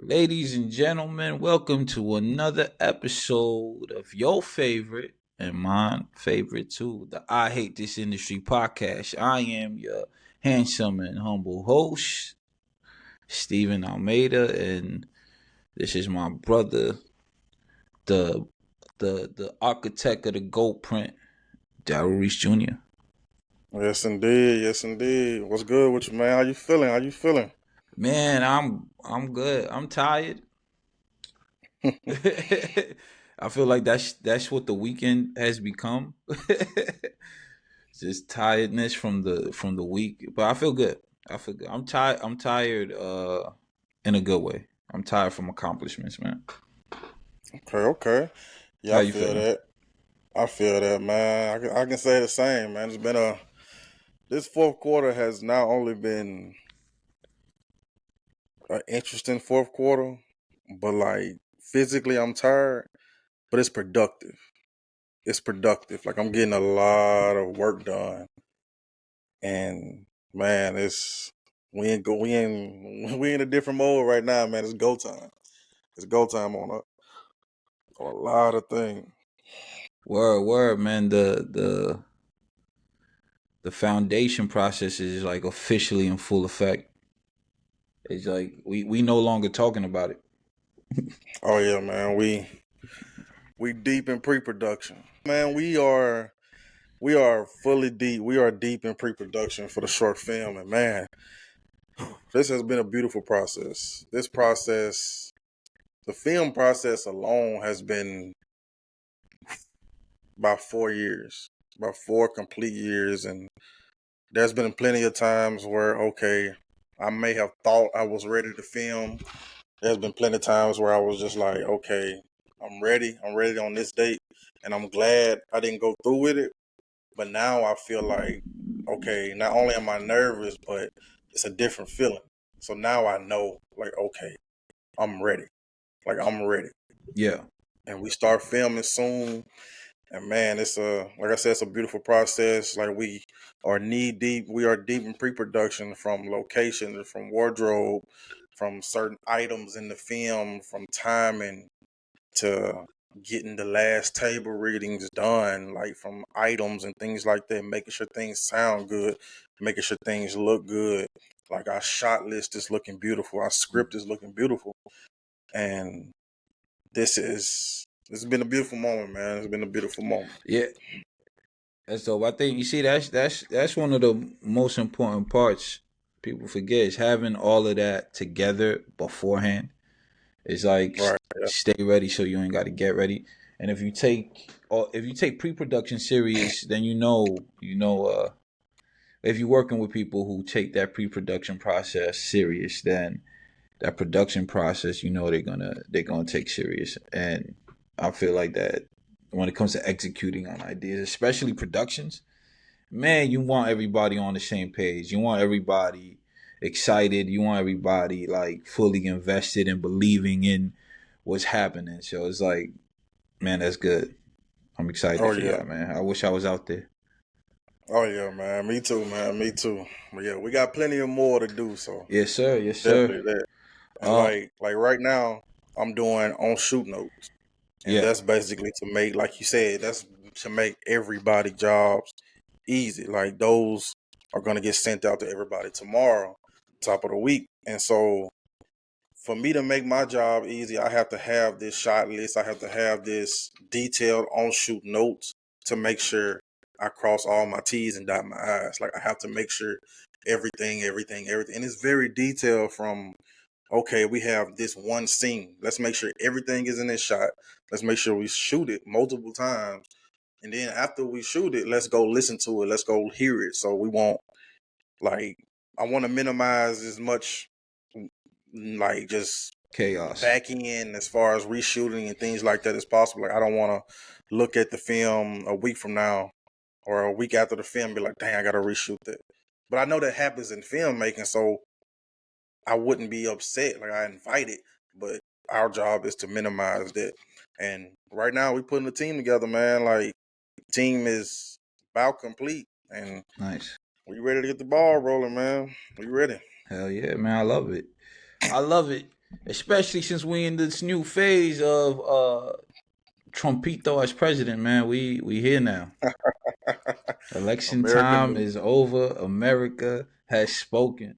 Ladies and gentlemen, welcome to another episode of your favorite and my favorite too, the I Hate This Industry podcast. I am your handsome and humble host, Stephen Almeida, and this is my brother, the the architect of the gold print, Darrell Reese JR. Yes, indeed. Yes, indeed. What's good with you, man? How you feeling? How you feeling? Man, I'm good. I'm tired. I feel like that's what the weekend has become. Just tiredness from the week, but I feel good. I feel good. I'm tired. I'm tired. In a good way. I'm tired from accomplishments, man. Okay, okay. Yeah, How I you feel feeling? that. I feel that, man. I can say the same, man. It's been this fourth quarter has not only been an interesting fourth quarter, but like physically I'm tired, but it's productive. It's productive. Like I'm getting a lot of work done, and man, we in a different mode right now, man. It's go time. It's go time on a lot of things. Word, man. The foundation process is like officially in full effect. It's like we no longer talking about it. Oh yeah, man. We deep in pre-production. Man, we are fully deep. We are deep in pre-production for the short film, and man, this has been a beautiful process. This process, the film process alone has been about 4 years, about 4 complete years, and there's been plenty of times where okay, I may have thought I was ready to film. There's been plenty of times where I was just like, okay, I'm ready. I'm ready on this date. And I'm glad I didn't go through with it. But now I feel like, okay, not only am I nervous, but it's a different feeling. So now I know, like, okay, I'm ready. Like, I'm ready. Yeah, And we start filming soon. And man, like I said, it's a beautiful process. Like we are knee deep. We are deep in pre-production, from location, from wardrobe, from certain items in the film, from timing to getting the last table readings done, like from items and things like that, making sure things sound good, making sure things look good. Like our shot list is looking beautiful, our script is looking beautiful, and this has been a beautiful moment, man. It's been a beautiful moment. yeah. That's dope. I think you see that's one of the most important parts people forget is having all of that together beforehand. It's like Right. Yeah. stay ready so you ain't got to get ready. And if you take pre-production serious, then if you're working with people who take that pre-production process serious, then that production process, they're gonna take serious. And I feel like that when it comes to executing on ideas, especially productions, man, you want everybody on the same page. You want everybody excited. You want everybody like fully invested and believing in what's happening. So it's like, man, that's good. I'm excited Oh for yeah. y'all, man. I wish I was out there. Oh yeah, man. Me too, man. Me too. But yeah, we got plenty of more to do. So Yes, sir. Yes, sir. definitely that. And Uh, like right now, I'm doing on shoot notes. And yeah, that's basically to make, like you said, that's to make everybody jobs easy. Like those are gonna get sent out to everybody tomorrow, top of the week. And so for me to make my job easy, I have to have this shot list. I have to have this detailed on shoot notes to make sure I cross all my T's and dot my I's. Like I have to make sure everything. And it's very detailed from, okay, we have this one scene. Let's make sure everything is in this shot. Let's make sure we shoot it multiple times. And then after we shoot it, let's go listen to it. Let's go hear it. So we won't, like, I want to minimize as much, like, just chaos. back in as far as reshooting and things like that as possible. Like I don't want to look at the film a week from now or a week after the film and be like, dang, I got to reshoot that. But I know that happens in filmmaking, so I wouldn't be upset. Like I invite it, but our job is to minimize that. And right now we putting a team together, man. Like team is about complete, and Nice. we ready to get the ball rolling, man. We ready. Hell yeah, man. I love it. I love it. especially since we in this new phase of Trumpito as president, man. We here now. Election American time news. is over. America has spoken.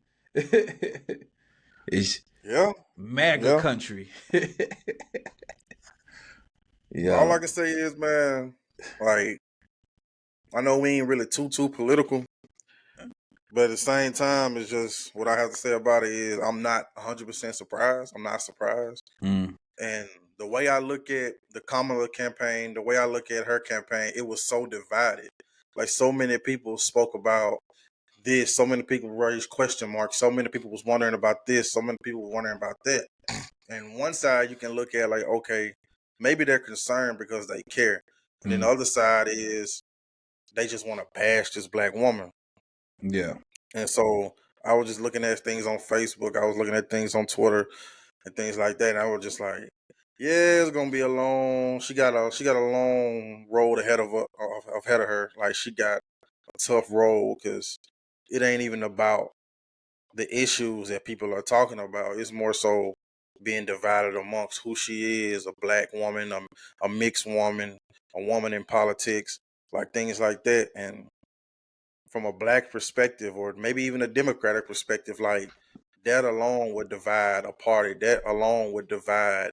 It's Yeah, MAGA yeah. country. But all I Yo, can say is, man, like I know we ain't really too political, but at the same time, it's just what I have to say about it is I'm not 100% surprised. I'm not surprised. mm, And the way I look at the Kamala campaign, the way I look at her campaign, it was so divided. Like so many people spoke about this, so many people raised question marks, so many people was wondering about this, so many people were wondering about that. And one side you can look at like, okay, maybe they're concerned because they care. And then the mm, other side is they just want to bash this black woman. yeah, And so I was just looking at things on Facebook, I was looking at things on Twitter and things like that. And I was just like, yeah, it's gonna be a long. She got a long road ahead of her. Like she got a tough road because it ain't even about the issues that people are talking about. It's more so being divided amongst who she is, a black woman, a mixed woman, a woman in politics, like things like that. And from a black perspective, or maybe even a democratic perspective, like that alone would divide a party. That alone would divide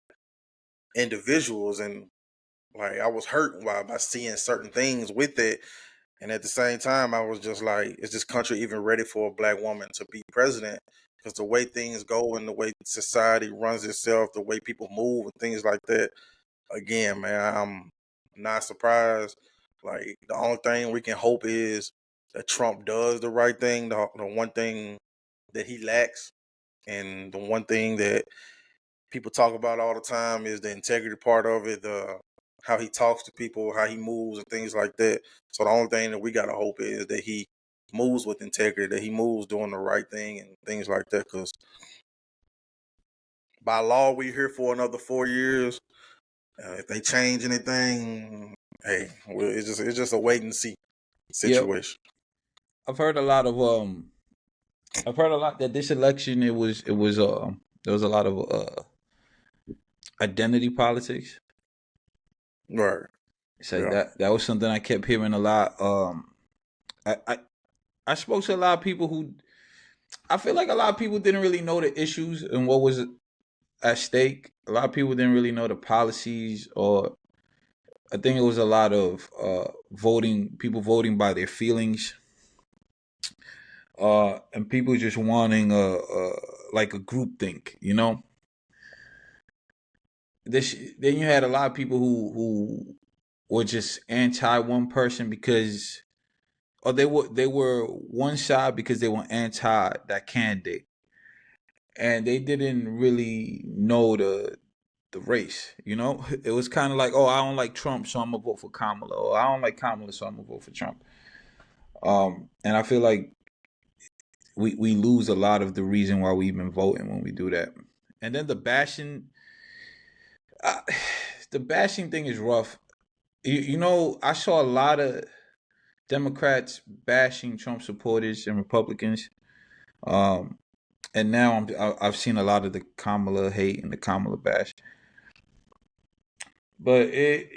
individuals. And like I was hurt by seeing certain things with it. And at the same time, I was just like, is this country even ready for a black woman to be president? Because the way things go and the way society runs itself, the way people move and things like that, again, man, I'm not surprised. Like, the only thing we can hope is that Trump does the right thing, the one thing that he lacks, and the one thing that people talk about all the time is the integrity part of it, the how he talks to people, how he moves, and things like that. So the only thing that we gotta hope is that he moves with integrity, that he moves doing the right thing and things like that. Because by law, we're here for another 4 years. If they change anything, hey, well, it's just a wait and see yep. situation. I've heard a lot of I've heard a lot that this election there was a lot of identity politics. Right. It's like Yeah. that was something I kept hearing a lot. I, I I spoke to a lot of people who I feel like a lot of people didn't really know the issues and what was at stake. A lot of people didn't really know the policies, or I think it was a lot of people voting by their feelings, and people just wanting like a group think, you know. This then you had a lot of people who were just anti one person because, or they were one side because they were anti that candidate, and they didn't really know the race. You know, it was kind of like, oh, I don't like Trump, so I'm gonna vote for Kamala, or I don't like Kamala, so I'm gonna vote for Trump. And I feel like we lose a lot of the reason why we even voting when we do that. And then uh, the bashing thing is rough. You know, I saw a lot of Democrats bashing Trump supporters and Republicans. Um, and now I've seen a lot of the Kamala hate and the Kamala bash. But I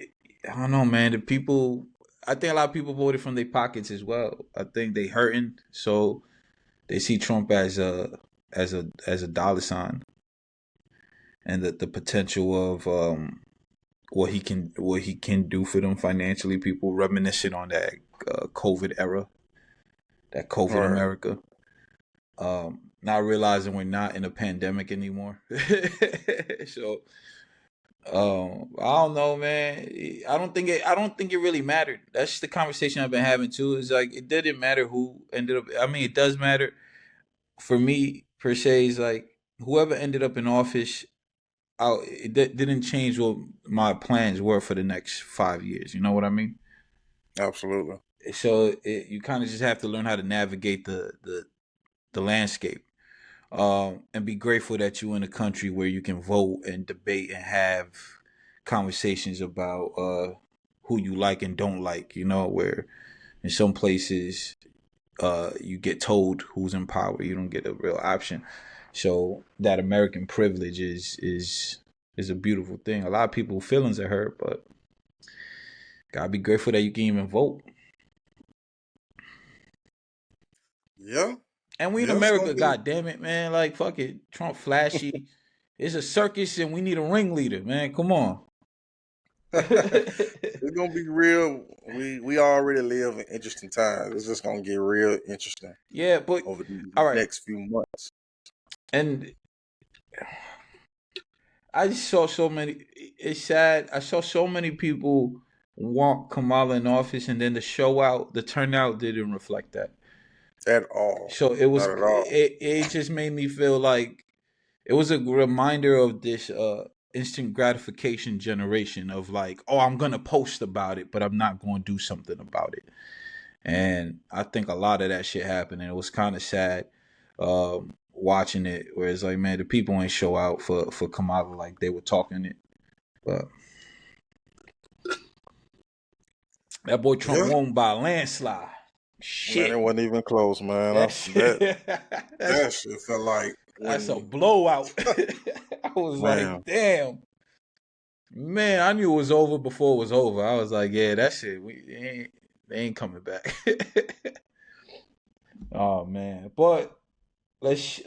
don't know, man. The people, I think a lot of people voted from their pockets as well. I think they hurting, so they see Trump as a dollar sign, and the potential of what he can do for them financially. People reminiscing on that COVID era, that COVID Right. America. Not realizing we're not in a pandemic anymore. So I don't know, man. I don't think it really mattered. That's just the conversation I've been having too. Is like it didn't matter who ended up. I mean, it does matter for me per se. Is like whoever ended up in office. Didn't change what my plans were for the next 5 years. You know what I mean? Absolutely. So you kind of just have to learn how to navigate the landscape, and be grateful that you're in a country where you can vote and debate and have conversations about who you like and don't like. You know, where in some places you get told who's in power, you don't get a real option. So that American privilege is a beautiful thing. A lot of people feelings are hurt, but gotta be grateful that you can even vote. Yeah. And we in Yeah, it's gonna America, be god damn it, man. Like fuck it. Trump flashy. It's a circus and we need a ringleader, man. Come on. it's gonna be real. We already live in interesting times. It's just gonna get real interesting Yeah, but over the all right. next few months. And I just saw so many. It's sad. I saw so many people want Kamala in office, and then the show out, the turnout didn't reflect that. At all. So it was. Not at all. It just made me feel like it was a reminder of this instant gratification generation of like, oh, I'm gonna post about it, but I'm not gonna do something about it. And I think a lot of that shit happened, and it was kind of sad watching it. Where it's like, man, the people ain't show out for Kamala like they were talking it, but that boy Trump Yeah. won by a landslide. Man, it Shit, wasn't even close, man. that That shit, that shit felt like that's a when blowout. I was like, man, damn, man, I knew it was over before it was over. I was like, yeah, that shit, they ain't coming back. Oh man, but let's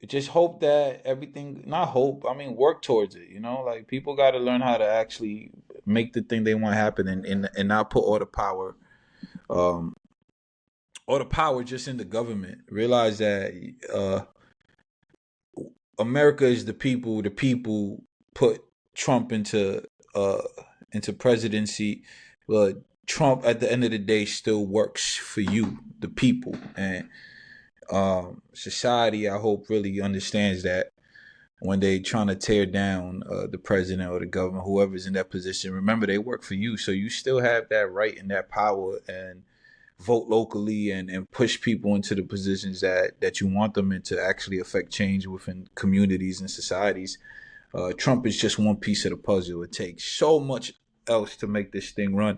just hope that everything, not hope, I mean work towards it, you know, like people got to learn how to actually make the thing they want happen, and not put um all the power just in the government. Realize that America is the people put Trump uh into presidency, but Trump at the end of the day still works for you, the people. And society, I hope, really understands that when they trying to tear down the president or the government, whoever's in that position. Remember, they work for you, so you still have that right and that power, and vote locally, and push people into the positions that you want them in to actually affect change within communities and societies. Trump is just one piece of the puzzle. It takes so much else to make this thing run.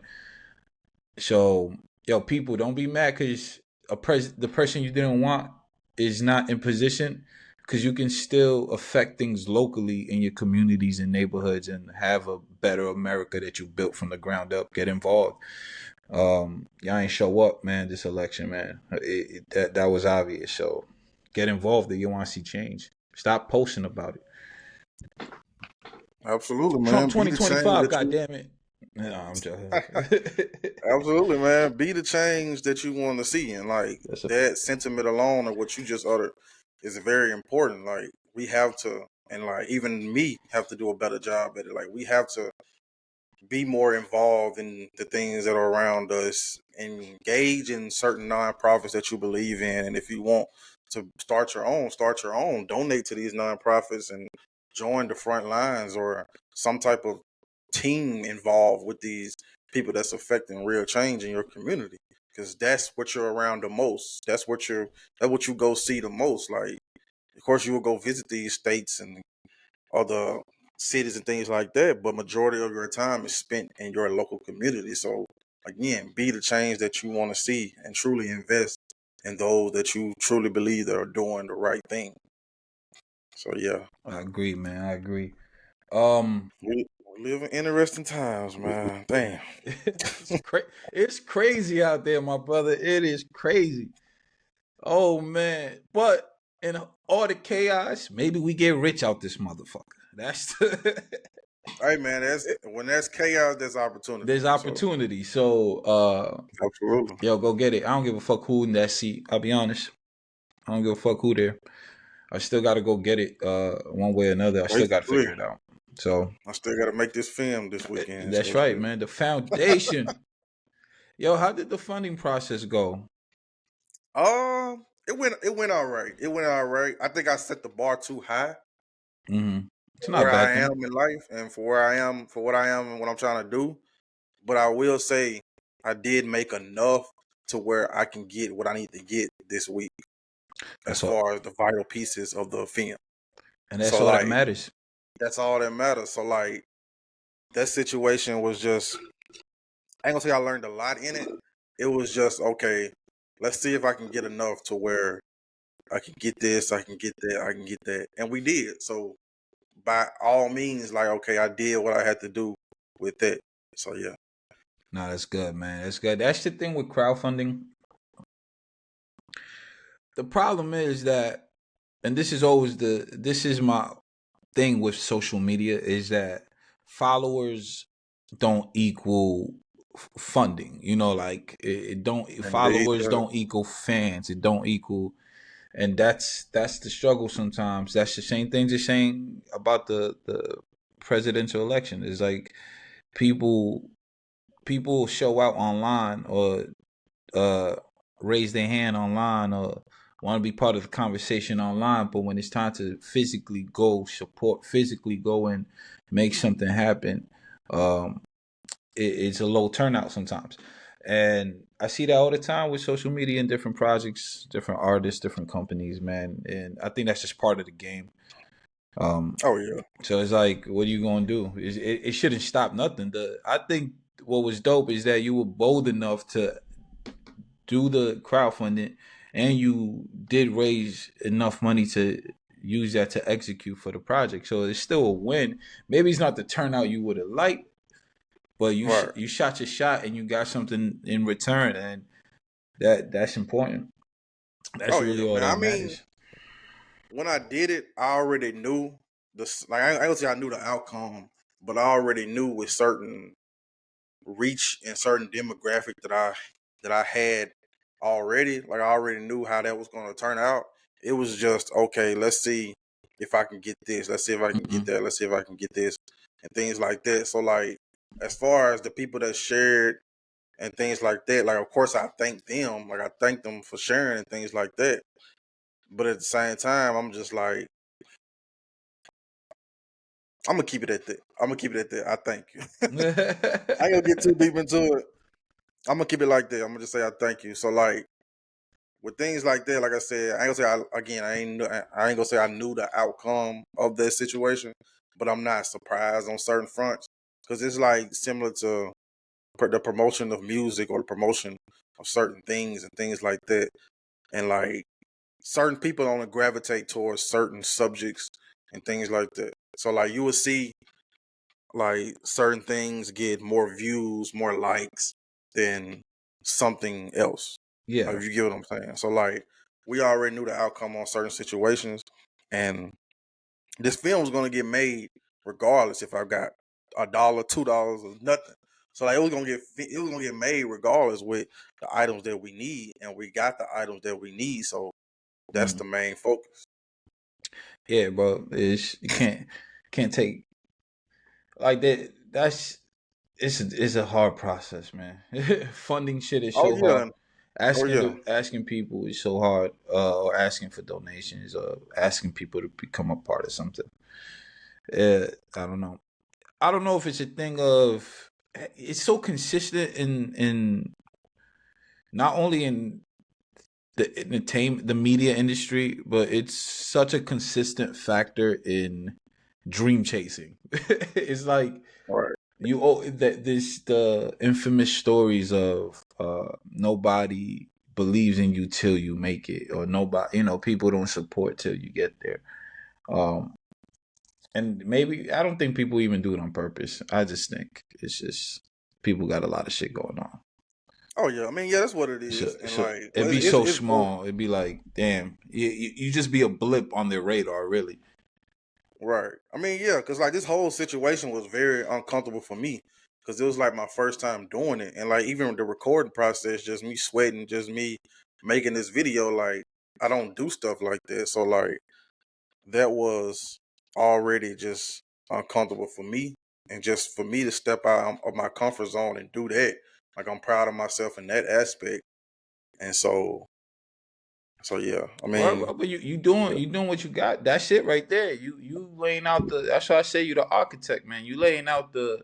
So, yo, people, don't be mad because the person you didn't want is not in position, because you can still affect things locally in your communities and neighborhoods and have a better America that you built from the ground up. Get involved. Y'all ain't show up, man. This election, man. That was obvious. So get involved if you want to see change. Stop posting about it. absolutely, Trump man. Be the change 2025. that God you damn it. No, I'm joking. absolutely, man. Be the change that you want to see. And like That's a that sentiment alone of what you just uttered is very important. Like we have to, and like even me have to do a better job at it. Like we have to be more involved in the things that are around us, engage in certain nonprofits that you believe in, and if you want to start your own, donate to these nonprofits and join the front lines or some type of team involved with these people that's affecting real change in your community, because that's what you're around the most. That's what you go see the most. Like of course you will go visit these states and other cities and things like that, but majority of your time is spent in your local community. So again, be the change that you want to see and truly invest in those that you truly believe that are doing the right thing. So yeah, I agree, man. I agree. Um, we live in interesting times, man. Damn. it's crazy out there, my brother. It is crazy. Oh man. But in all the chaos, maybe we get rich out this motherfucker. That's Hey man, that's when there's chaos, there's opportunity. there's So opportunity. So absolutely. yo, go get it. I don't give a fuck who in that seat. I'll be honest. I don't give a fuck who there. I still gotta go get it one way or another. I still gotta Basically, figure it out. So I still got to make this film this weekend. that's So right, shit. man. The foundation. Yo, how did the funding process go? It went all right. It went all right. I think I set the bar too high Mm-hmm. It's for not a where bad I thing. am in life and for where I am, for what I am and what I'm trying to do. But I will say I did make enough to where I can get what I need to get this week as That's all, far as the vital pieces of the film. and that's So all that like matters. that's all that matters. So like that situation was just I ain't gonna say I learned a lot in it. It was just okay, let's see if I can get enough to where I can get this, I can get that, I can get that, and we did. So by all means, like, okay, I did what I had to do with that. So yeah. No, that's good, man. That's good. That's the thing with crowdfunding. The problem is that, and this is my thing with social media, is that followers don't equal funding. You know, like it don't Indeed. followers don't equal fans. It don't equal, and that's the struggle sometimes. That's the same thing they're saying about the presidential election. It's like people people show out online or uh raise their hand online or want to be part of the conversation online, but when it's time to physically go support, physically go and make something happen, um it's a low turnout sometimes. And I see that all the time with social media and different projects, different artists, different companies, man. And I think that's just part of the game. um Oh yeah. so it's like, what are you gonna do? It shouldn't stop nothing. I think what was dope is that you were bold enough to do the crowdfunding, and you did raise enough money to use that to execute for the project. So it's still a win. Maybe it's not the turnout you would have liked, but Right. you shot your shot and you got something in return, and that's important. That's Oh really yeah, all man. that I mean, matters. when I did it, I already knew like I don't say I knew the outcome, but I already knew with certain reach and certain demographic that I had already. Like I already knew how that was going to turn out. It was just okay. Let's see if I can get this. Let's see if I can get Hmm. that. Let's see if I can get this, and things like that. So like, as far as the people that shared and things like that, like of course I thank them. Like I thank them for sharing and things like that. But at the same time, I'm just like, I'm gonna keep it at that. I'm gonna keep it at that. I thank you. I ain't gonna get too deep into it. I'm gonna keep it like that. I'm gonna just say I thank you. So like with things like that, like I said, I ain't gonna say I ain't gonna say I knew the outcome of that situation, but I'm not surprised on certain fronts because it's like similar to the promotion of music or the promotion of certain things and things like that, and like certain people only gravitate towards certain subjects and things like that. So like you will see like certain things get more views, more likes than something else. Like Yeah. if you get what I'm saying. So like we already knew the outcome on certain situations, and this film was gonna get made regardless if I got $1, $2, or nothing. So like it was gonna get made regardless with the items that we need, and we got the items that we need. So that's Mm. the main focus. Yeah, bro. You can't take like that. It's a hard process, man. Funding shit is Oh so hard. yeah, oh yeah, Asking people is so hard, or asking for donations, or asking people to become a part of something. I don't know. I don't know if it's a thing of, it's so consistent in not only in the entertainment, the media industry, but it's such a consistent factor in dream chasing. It's like all right, you that this the infamous stories of nobody believes in you till you make it, or nobody, people don't support till you get there. um and maybe, I don't think people even do it on purpose. I just think it's just people got a lot of shit going on. oh yeah. I mean, yeah, that's what it So is, and so like, it'd well, be so it's both. small. It'd be like, damn, you just be a blip on their radar, really. Right. I mean, yeah, because like this whole situation was very uncomfortable for me because it was like my first time doing it. And like even the recording process, just me sweating, just me making this video, like I don't do stuff like that. So like that was already just uncomfortable for me. And just for me to step out of my comfort zone and do that, like I'm proud of myself in that aspect. And so yeah, I Well, mean, bro, but yeah, you doing what you got. That shit right there. You laying out the. That's why I say you the architect, man. You laying out the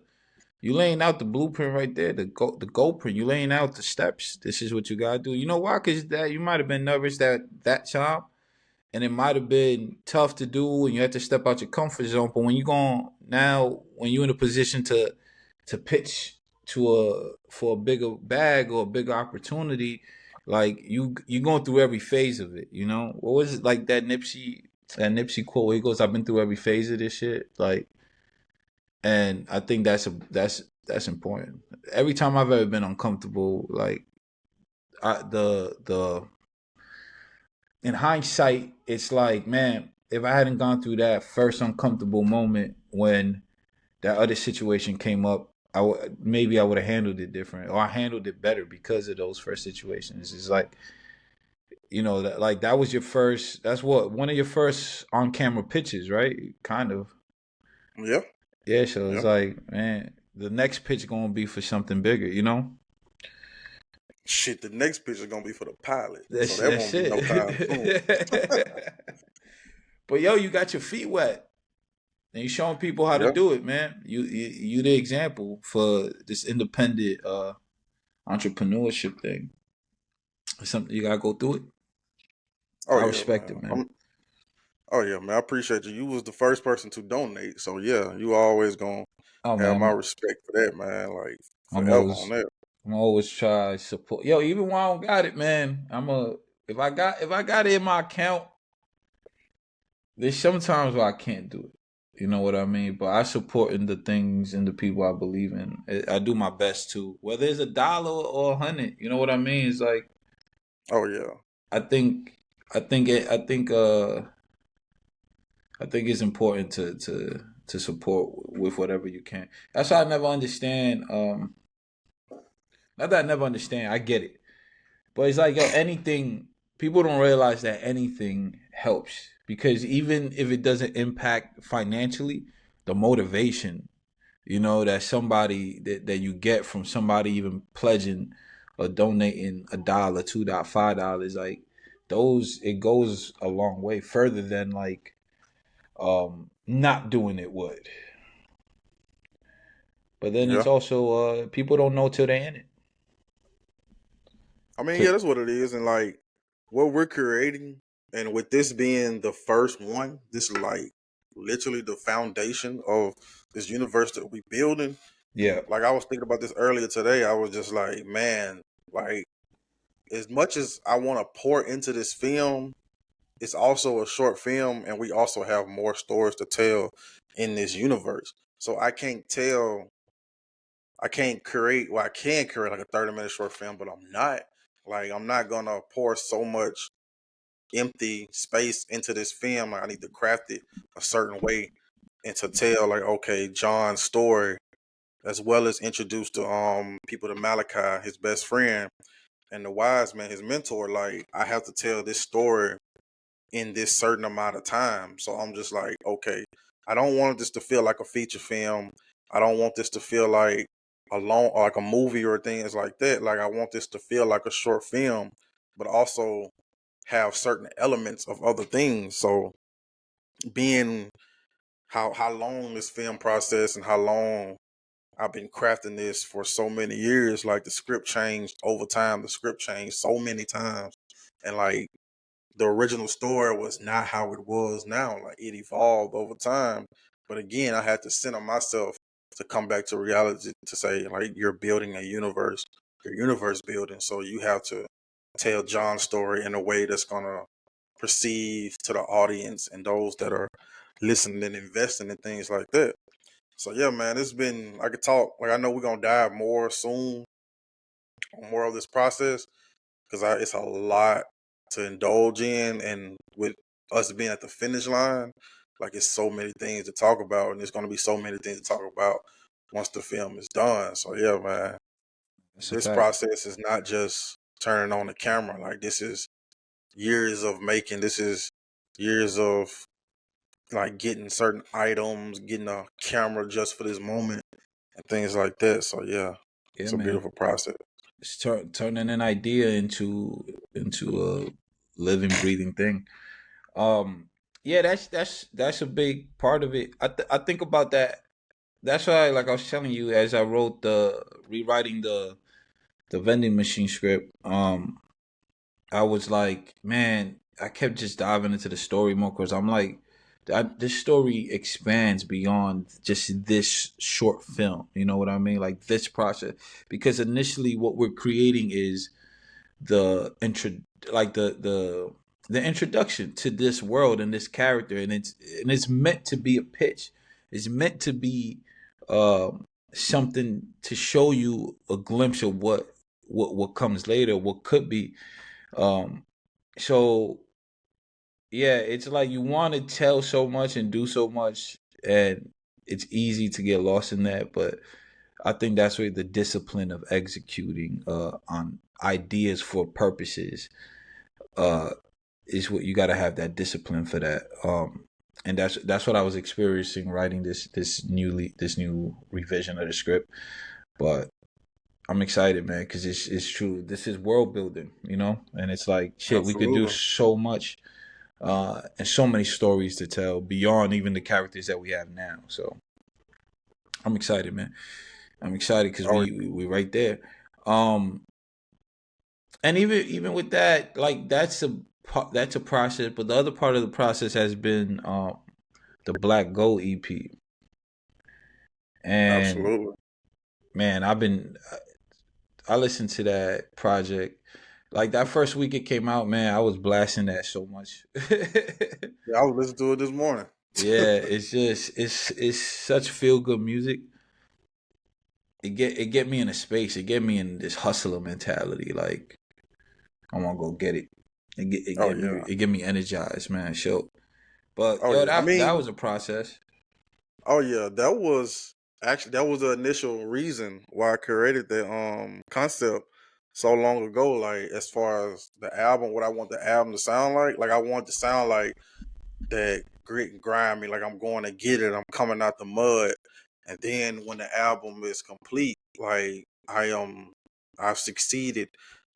blueprint right there. The go print. You laying out the steps. This is what you gotta do. You know why? Cause that you might have been nervous that time, and it might have been tough to do, and you had to step out your comfort zone. But when you going now, when you're in a position to pitch to a for a bigger bag or a bigger opportunity, like you going through every phase of it. You know, what was it like that Nipsey quote where he goes, "I've been through every phase of this shit." Like, and I think that's important. Every time I've ever been uncomfortable, like the in hindsight, it's like, man, if I hadn't gone through that first uncomfortable moment when that other situation came up, maybe I would have handled it different, or I handled it better because of those first situations. It's like, that, like, that was your first. That's what one of your first on camera pitches, right? Kind of. Yeah, Yeah. So it's yeah. like, man, the next pitch gonna be for something bigger. Shit, the next picture gonna be for the pilot, so that That's won't be no time soon. it. But yo, you got your feet wet. And you showing people how to Yeah. do it, man. You the example for this independent entrepreneurship thing. It's something you gotta go through it. Oh I yeah, respect it, man. man. Oh yeah, man. I appreciate you. You was the first person to donate, so yeah, you always gonna Oh have my man, respect for that, man. Like I'm forever on always that. I'm always try to support. Yo, even when I don't got it, man. If I got it in my account, there's sometimes where I can't do it. You know what I mean? But I support in the things and the people I believe in. I do my best to, whether it's $1 or 100. You know what I mean? It's like Oh yeah, I think I think it I think it's important to support with whatever you can. That's why I never understand. Not that I never understand. I get it, but it's like, yo, anything. People don't realize that anything helps because even if it doesn't impact financially, the motivation, that somebody that you get from somebody even pledging or donating $1, $2, $5, like those, it goes a long way further than like not doing it would. But then it's yeah. also people don't know till they're in it. I mean, So yeah, that's what it is, and like what we're creating, and with this being the first one, this is like literally the foundation of this universe that we building. yeah, Like I was thinking about this earlier today. I was just like, man, like as much as I want to pour into this film, it's also a short film, and we also have more stories to tell in this universe. So I can't create, well, I can create like a 30-minute short film, but I'm not gonna pour so much empty space into this film. Like I need to craft it a certain way and to tell like, okay, John's story, as well as introduce the people to Malachi, his best friend, and the wise man, his mentor. Like I have to tell this story in this certain amount of time. So I'm just like, okay, I don't want this to feel like a feature film. I don't want this to feel like a long, or like a movie or things like that. Like I want this to feel like a short film, but also have certain elements of other things. So being how long this film process and how long I've been crafting this for so many years, like the script changed over time. The script changed so many times. And like the original story was not how it was now. Like it evolved over time. But again, I had to center myself to come back to reality to say, like, you're building a universe, you're universe building. So you have to tell John's story in a way that's gonna perceive to the audience and those that are listening and investing in things like that. So yeah, man, it's been, I could talk, like I know we're gonna dive more soon on more of this process because it's a lot to indulge in, and with us being at the finish line, like it's so many things to talk about, and there's going to be so many things to talk about once the film is done. So yeah, man, that's a this fact. process is not just turning on the camera. Like this is years of making. This is years of like getting certain items, getting a camera just for this moment, and things like that. So yeah, Yeah, it's a man. beautiful process. It's turning an idea into a living, breathing thing. Um, yeah, that's a big part of it. I think about that. That's why, like I was telling you, as I wrote the rewriting the vending machine script, I was like, man, I kept just diving into the story more because I'm like, this story expands beyond just this short film. You know what I mean? Like this process, because initially what we're creating is the like the introduction to this world and this character, and it's meant to be a pitch. It's meant to be something to show you a glimpse of what comes later, what could be. Um, so yeah, it's like you want to tell so much and do so much, and it's easy to get lost in that. But I think that's where the discipline of executing on ideas for purposes uh, is what you got to have that discipline for that. And that's what I was experiencing writing this new revision of the script. But I'm excited, man, because it's true. This is world building, and it's like shit. We could do Absolutely. so much, and so many stories to tell beyond even the characters that we have now. So I'm excited, man. I'm excited because Oh, we right there. Um, and even with that, like that's a process. But the other part of the process has been the Black Gold EP, and absolutely. man, I listened to that project. Like that first week it came out, man, I was blasting that so much. Yeah, I was listening to it this morning. Yeah, it's just it's such feel good music. It get me in a space. It get me in this hustler mentality. Like I want to go get it. Oh yeah. It get me energized, man. So, but Oh yo, yeah. I that mean, was a process. oh yeah. That was the initial reason why I created the concept so long ago. Like as far as the album, what I want the album to sound like. Like I want it to sound like that grit and grimy, like I'm going to get it, I'm coming out the mud. And then when the album is complete, like I've succeeded,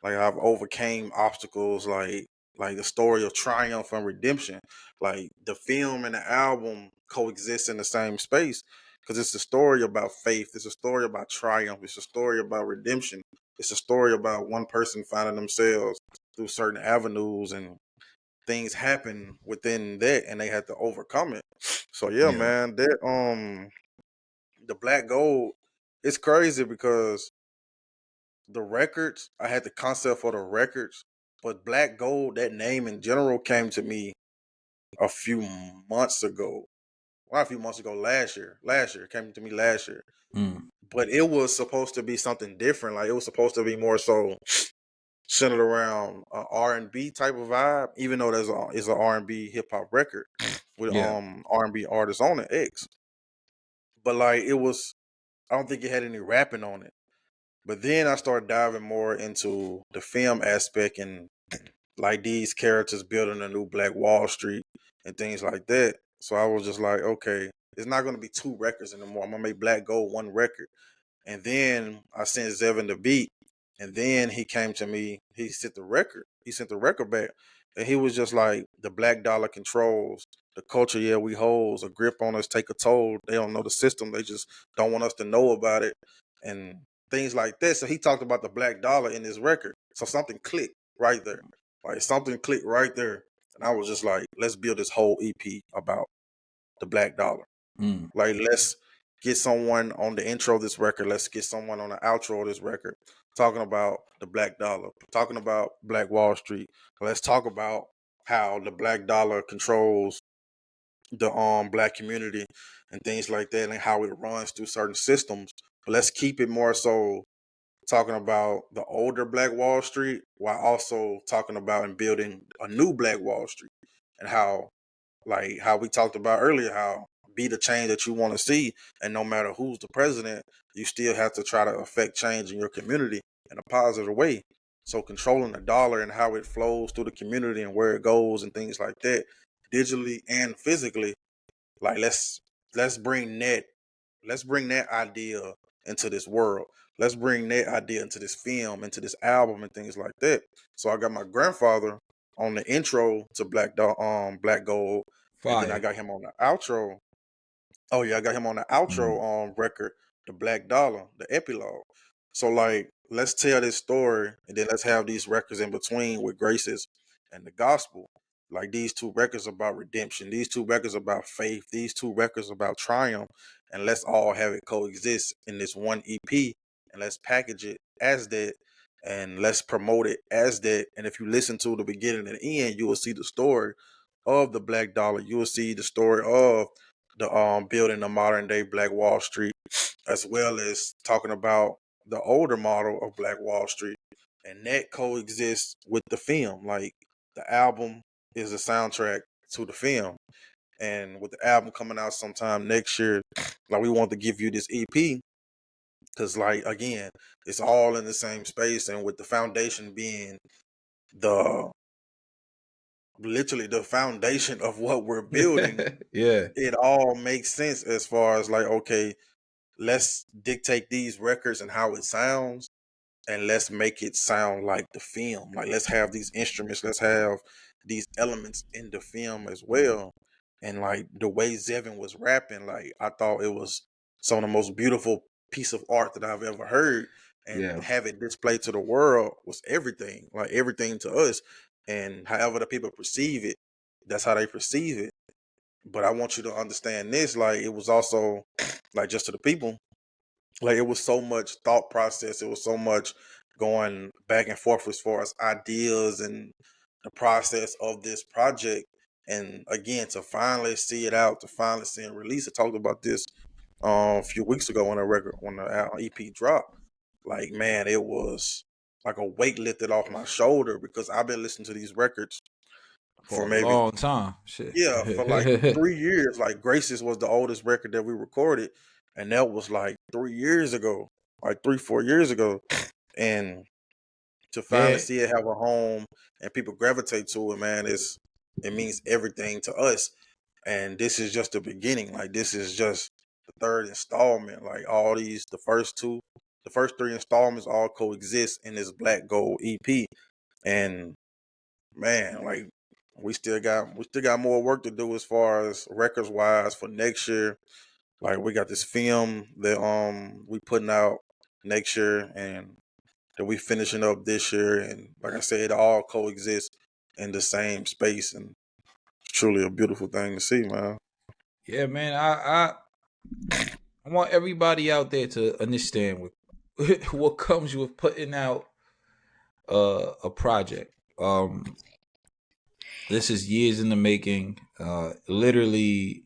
like I've overcame obstacles, like the story of triumph and redemption. Like the film and the album coexist in the same space because it's a story about faith, it's a story about triumph, it's a story about redemption, it's a story about one person finding themselves through certain avenues, and things happen within that and they had to overcome it. So yeah, Yeah. man, that the Black Gold, it's crazy because the records, I had the concept for the records, but Black Gold, that name in general came to me a few months ago. Well, not a few months ago, last year. Last year. It came to me last year. Mm. But it was supposed to be something different. Like it was supposed to be more so centered around a R&B type of vibe, even though it's an R&B hip hop record with Yeah. R&B artists on it, X. But like it was, I don't think it had any rapping on it. But then I started diving more into the film aspect and like these characters building a new Black Wall Street and things like that. So I was just like, okay, it's not gonna be two records anymore. I'm gonna make Black Gold one record. And then I sent Zevin the beat. And then he came to me. He sent the record. He sent the record back. And he was just like, the black dollar controls the culture. Yeah, we holds a grip on us, take a toll. They don't know the system. They just don't want us to know about it. And things like that. So he talked about the black dollar in his record. So something clicked right there. Like something clicked right there. And I was just like, let's build this whole EP about the black dollar. Mm. Like, let's get someone on the intro of this record. Let's get someone on the outro of this record talking about the black dollar, talking about Black Wall Street. Let's talk about how the black dollar controls the black community and things like that, and how it runs through certain systems. But let's keep it more so talking about the older Black Wall Street while also talking about and building a new Black Wall Street, and how, like how we talked about earlier, how be the change that you want to see, and no matter who's the president, you still have to try to affect change in your community in a positive way. So controlling the dollar and how it flows through the community and where it goes and things like that, digitally and physically, like let's bring that let's bring that idea into this world. Let's bring that idea into this film, into this album, and things like that. So I got my grandfather on the intro to Black Gold, and then I Fire. got him on the outro. Oh yeah, I got him on the outro Mm. record, the Black Dollar, the epilogue. So like, let's tell this story, and then let's have these records in between with Graces and the Gospel. Like these two records about redemption, these two records about faith, these two records about triumph, and let's all have it coexist in this one EP, and let's package it as that. and let's promote it as that. And if you listen to the beginning and end, you will see the story of the Black Dollar. You will see the story of the building the modern day Black Wall Street, as well as talking about the older model of Black Wall Street, and that coexists with the film. Like the album is the soundtrack to the film, and with the album coming out sometime next year, like we want to give you this EP because, like, again, it's all in the same space, and with the foundation being the literally the foundation of what we're building, Yeah. it all makes sense as far as like, okay, let's dictate these records and how it sounds, and let's make it sound like the film. Like, let's have these instruments, let's have these elements in the film as well. And like the way Zevin was rapping, like I thought it was some of the most beautiful piece of art that I've ever heard. And Yeah. have it displayed to the world was everything, like everything to us. And however the people perceive it, that's how they perceive it. But I want you to understand this, like it was also like just to the people, like it was so much thought process, it was so much going back and forth as far as ideas and the process of this project. And again, to finally see it out, to finally see it release, I talked about this a few weeks ago when the EP dropped. Like, man, it was like a weight lifted off my shoulder because I've been listening to these records for For a maybe, long time. Shit. yeah, for like 3 years. Like Graces was the oldest record that we recorded, and that was like 3 years ago, like 3, 4 years ago. And to finally Yeah. see it have a home and people gravitate to it, man, it means everything to us. And this is just the beginning. Like this is just the third installment. Like all these, the first three installments all coexist in this Black Gold EP. And man, like we still got more work to do as far as records wise for next year. Like we got this film that we putting out next year and that we finishing up this year, and like I said, it all coexists in the same space, and it's truly a beautiful thing to see, man. Yeah, man. I want everybody out there to understand what what comes with putting out a project. This is years in the making. Literally,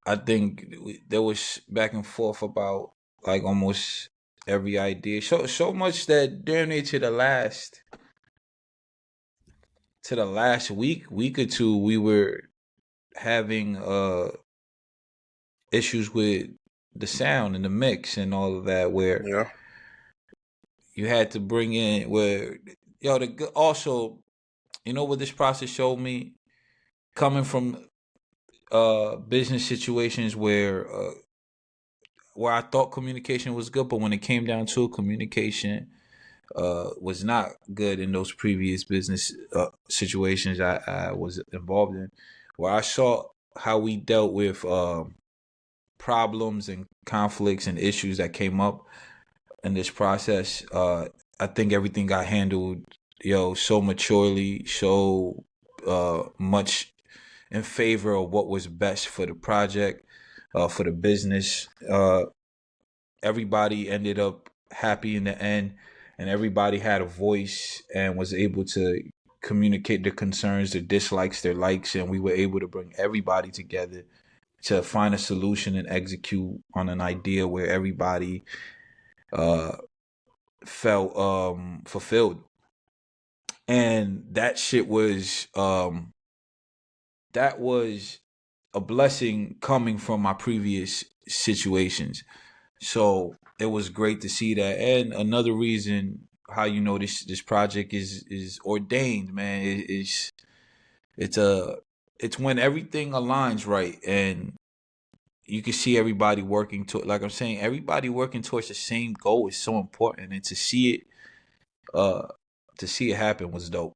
I think there was back and forth about like almost every idea. So much that damn near to the last week or two, we were having issues with the sound and the mix and all of that, where Yeah, you had to bring in where also, you know what this process showed me, coming from business situations where I thought communication was good, but when it came down to it, communication was not good in those previous business situations I was involved in, where I saw how we dealt with problems and conflicts and issues that came up in this process. I think everything got handled, so maturely, so much in favor of what was best for the project, for the business. Everybody ended up happy in the end, and everybody had a voice and was able to communicate their concerns, their dislikes, their likes, and we were able to bring everybody together to find a solution and execute on an idea where everybody uh, felt fulfilled. And that was a blessing coming from my previous situations. So it was great to see that. And another reason how this project is ordained, man, it's a it's when everything aligns right, and you can see everybody working to, like I'm saying, everybody working towards the same goal is so important, and uh to see it happen was dope.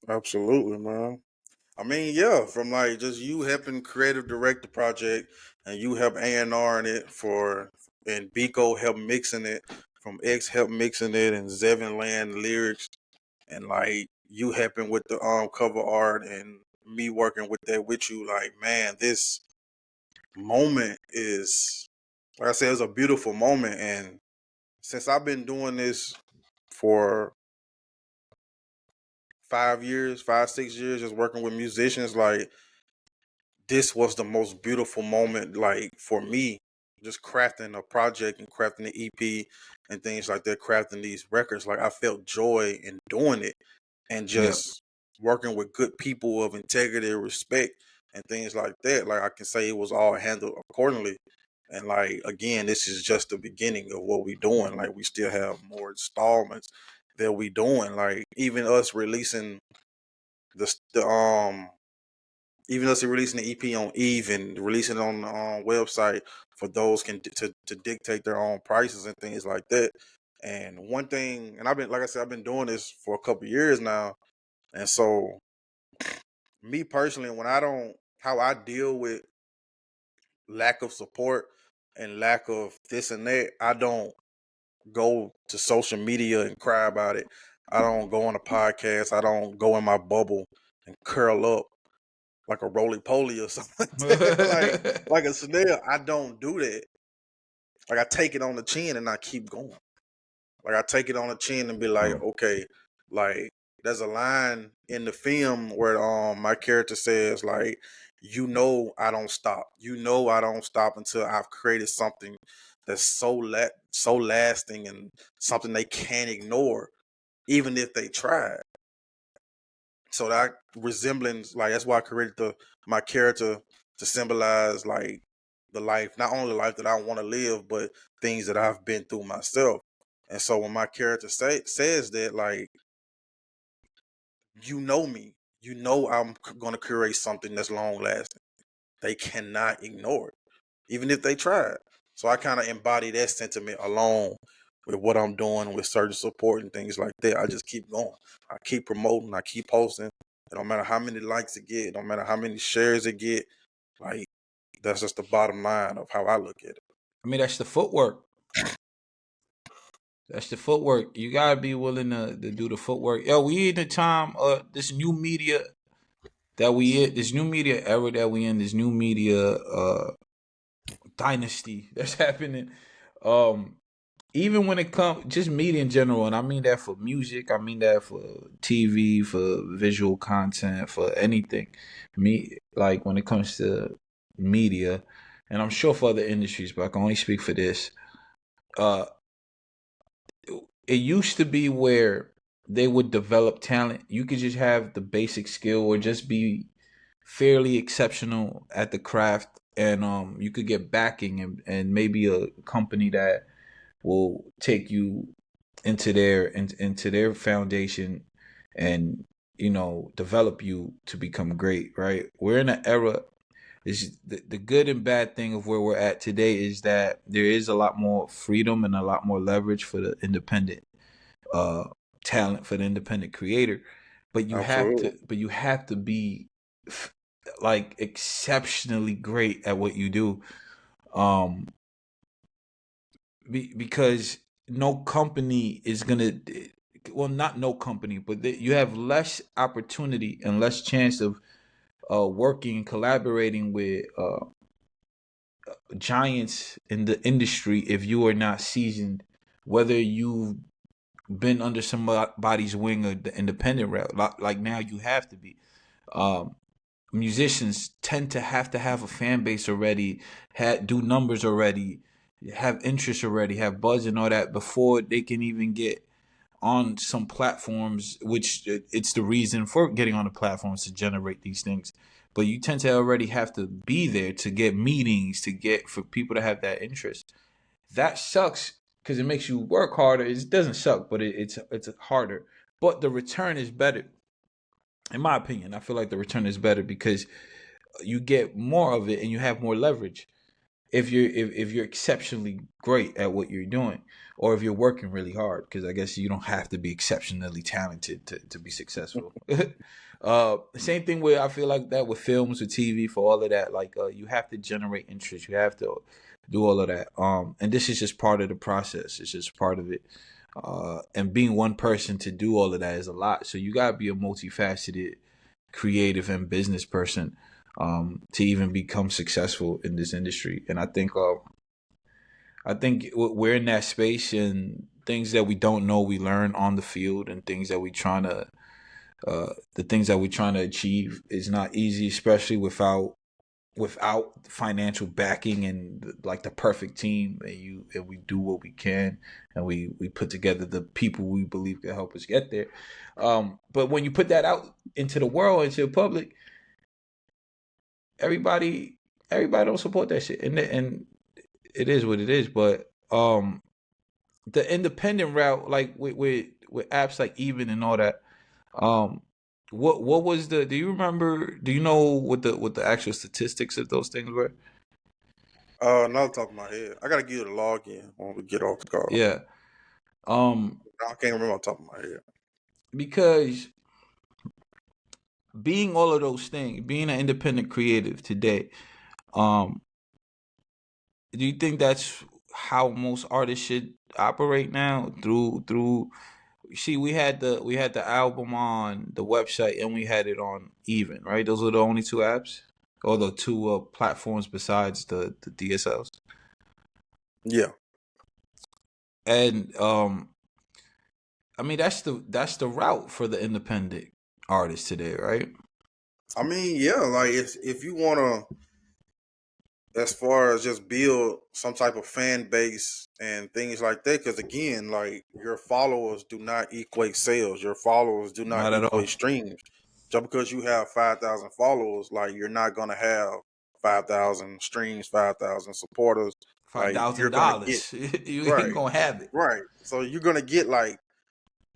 absolutely, man. I mean, yeah, from like just you helping creative direct the project, and you help A&R in it and Biko help mixing it, from X help mixing it, and Zevin Land lyrics, and like you helping with the cover art, and me working with that with you. Like, man, this moment is, like I said, it's a beautiful moment. And since I've been doing this for 5 years, 5, 6 years, just working with musicians, like this was the most beautiful moment, like for me, just crafting a project and crafting the EP and things like that, crafting these records. Like I felt joy in doing it and Yeah. just working with good people of integrity, respect, and things like that. Like I can say it was all handled accordingly. And like again, this is just the beginning of what we doing. Like we still have more installments that we doing. Like even us releasing the even us releasing the EP on Eve and releasing it on the website for those to dictate their own prices and things like that. And one thing, and I've been, like I said, I've been doing this for a couple of years now. And so me personally, when I don't, how I deal with lack of support and lack of this and that, I don't go to social media and cry about it. I don't go on a podcast. I don't go in my bubble and curl up like a roly poly or something like that. Like a snail. I don't do that. Like I take it on the chin and I keep going. Like I take it on the chin and be like, okay, like there's a line in the film where my character says like, I don't stop. I don't stop until I've created something that's so lasting and something they can't ignore, even if they try. So that resemblance, like that's why I created my character to symbolize like the life, not only the life that I want to live, but things that I've been through myself. And so when my character says that, like, me, I'm going to create something that's long lasting. They cannot ignore it, even if they try. So I kind of embody that sentiment along with what I'm doing with certain support and things like that. I just keep going. I keep promoting. I keep posting. It don't matter how many likes it get. It don't matter how many shares it get. Like that's just the bottom line of how I look at it. I mean, that's the footwork. That's the footwork. You gotta be willing to do the footwork. Yo, we in the time this new media this new media era that we in, this new media dynasty that's happening. Even when it comes just media in general, and I mean that for music, I mean that for TV, for visual content, for anything. Me like when it comes to media, and I'm sure for other industries, but I can only speak for this. Uh it used to be where they would develop talent. You could just have the basic skill or just be fairly exceptional at the craft, and you could get backing and maybe a company that will take you into their foundation and develop you to become great. Right, we're in an era. Is the good and bad thing of where we're at today is that there is a lot more freedom and a lot more leverage for the independent uh talent, for the independent creator, Absolutely. but you have to be like exceptionally great at what you do, um because no company is gonna, well, not no company, but you have less opportunity and less chance of working and collaborating with giants in the industry if you are not seasoned, whether you've been under somebody's wing or the independent route. Like now you have to be. Um, Musicians tend to have a fan base already, do numbers already, have interest already, have buzz and all that before they can even get on some platforms, which it's the reason for getting on the platforms to generate these things. But you tend to already have to be there to get meetings, to get for people to have that interest. That sucks because it makes you work harder. It doesn't suck, but it's harder. But the return is better, in my opinion. I feel like the return is better because you get more of it and you have more leverage if you're exceptionally great at what you're doing, or if you're working really hard, because I guess you don't have to be exceptionally talented to be successful. Same thing with, I feel like that with films, with TV, for all of that, like you have to generate interest, you have to do all of that, and this is just part of the process, it's just part of it. And being one person to do all of that is a lot, so you gotta be a multifaceted creative and business person to even become successful in this industry. And I think we're in that space, and things that we don't know we learn on the field, and things that we trying to the things that we're trying to achieve is not easy, especially without financial backing and like the perfect team. And we do what we can, and we put together the people we believe can help us get there. But when you put that out into the world, into the public, everybody everybody don't support that shit, and it is what it is. But the independent route, like with apps like Even and all that, um, what was the? Do you remember? Do you know what the actual statistics of those things were? Not off the top of my head. I gotta give you the login when we get off the call. Yeah. Um, I can't remember off the top of my head. because being all of those things, being an independent creative today, um, do you think that's how most artists should operate now? Through see, we had the album on the website, and we had it on Even, right? Those are the only two apps, or the two platforms besides the DSLs. Yeah. And I mean, that's the route for the independent artist today, right? I mean, yeah, like if you wanna, as far as just build some type of fan base and things like that, because again, like your followers do not equate sales. Your followers do not Not at all. equate streams. Just because you have 5,000 followers, like you're not gonna have 5,000 streams, 5,000 supporters. five Like thousand you're gonna get dollars, you ain't right, gonna have it. right. So you're gonna get like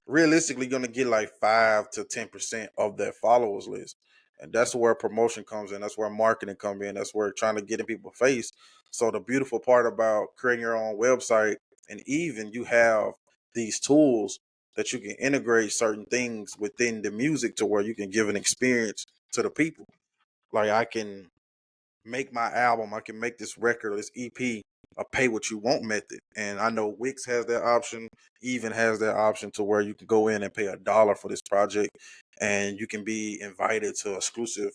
realistically going to get like 5 to 10% of that followers list, and that's where promotion comes in. That's where marketing comes in. That's where trying to get in people's face. So the beautiful part about creating your own website, and even you have these tools that you can integrate certain things within the music to where you can give an experience to the people. Like I can make my album, I can make this record or this EP a pay what you want method. And I know Wix has that option, even has that option to where you can go in and pay $1 for this project, and you can be invited to exclusive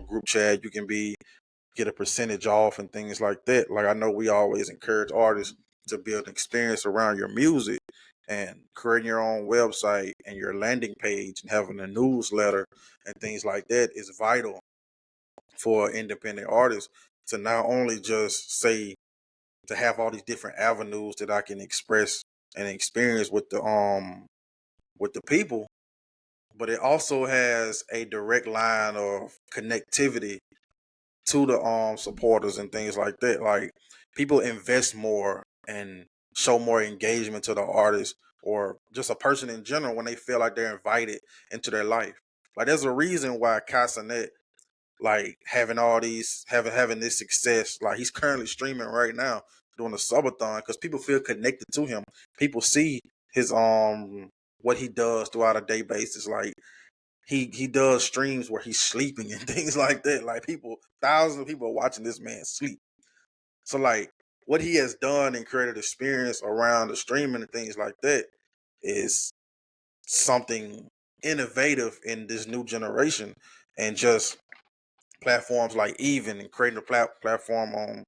group chat. You can be get a percentage off and things like that. Like I know we always encourage artists to build an experience around your music, and creating your own website and your landing page and having a newsletter and things like that is vital for independent artists to not only just say to have all these different avenues that I can express and experience with the people, but it also has a direct line of connectivity to the supporters and things like that. Like people invest more and show more engagement to the artist or just a person in general when they feel like they're invited into their life. Like there's a reason why Casanet like having all these having this success. Like he's currently streaming right now doing a subathon because people feel connected to him. People see his what he does throughout a day basis. Like he does streams where he's sleeping and things like that. Like people, thousands of people are watching this man sleep. So like what he has done and created experience around the streaming and things like that is something innovative in this new generation. And just platforms like Even and creating a platform on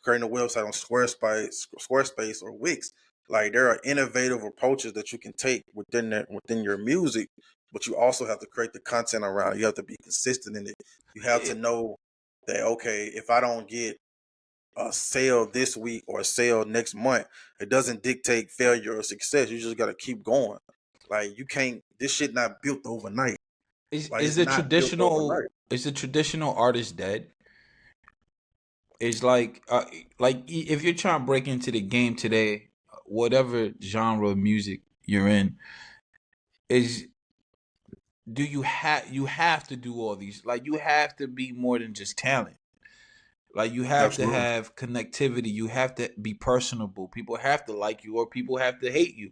creating a website on Squarespace or Wix. Like there are innovative approaches that you can take within your music, but you also have to create the content around it. You have to be consistent in it. You have to It, know that okay, if I don't get a sale this week or a sale next month, it doesn't dictate failure or success. You just got to keep going. Like you can't. This shit not built overnight. is Like is it's the not built traditional overnight. is the traditional artist dead? It's like if you're trying to break into the game today, whatever genre of music you're in, is you have to do all these, like you have to be more than just talent. Like you have to Absolutely. have connectivity. You have to be personable. People have to like you, or people have to hate you.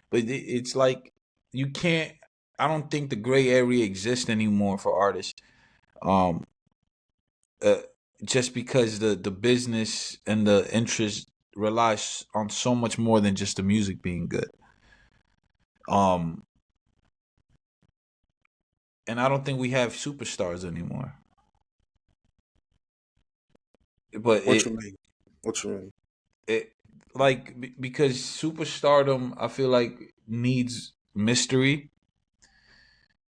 But it's like you can't. I don't think the gray area exists anymore for artists. Um, uh, just because the business and the interest relies on so much more than just the music being good. Um, and I don't think we have superstars anymore. But What you mean? What you mean? it like because superstardom, I feel like needs mystery,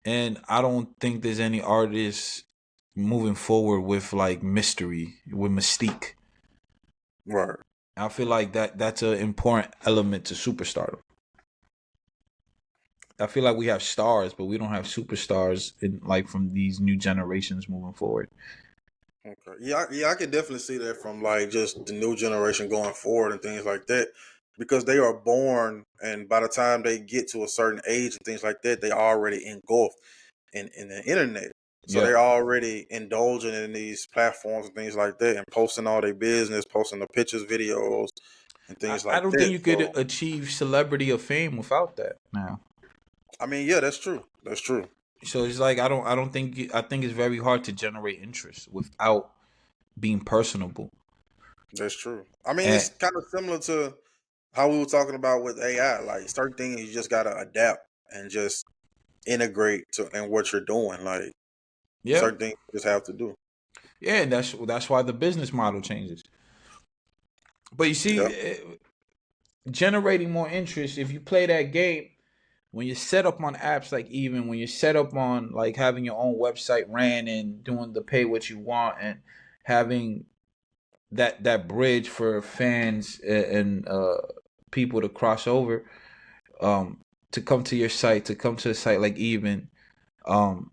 and I don't think there's any artists moving forward with like mystery, with mystique. Right. I feel like that's an important element to superstardom. I feel like we have stars, but we don't have superstars in like from these new generations moving forward. Okay. Yeah, I can definitely see that from like just the new generation going forward and things like that. Because they are born and by the time they get to a certain age and things like that, they already engulfed in the internet. So Yeah, they're already indulging in these platforms and things like that and posting all their business, posting the pictures, videos, and things I like don't think that. you could So achieve celebrity or fame without that now. I mean, yeah, that's true. That's true. So it's like I don't think I think it's very hard to generate interest without being personable. That's true. I mean, And it's kind of similar to how we were talking about with AI. Like certain things you just gotta adapt and just integrate to in what you're doing. Like yeah, certain things you just have to do. yeah, and that's why the business model changes. But you Yeah. see, generating more interest if you play that game when you're set up on apps, like even when you're set up on like having your own website ran and doing the pay what you want and having that bridge for fans and people to cross over, um to come to your site, to come to a site like even, um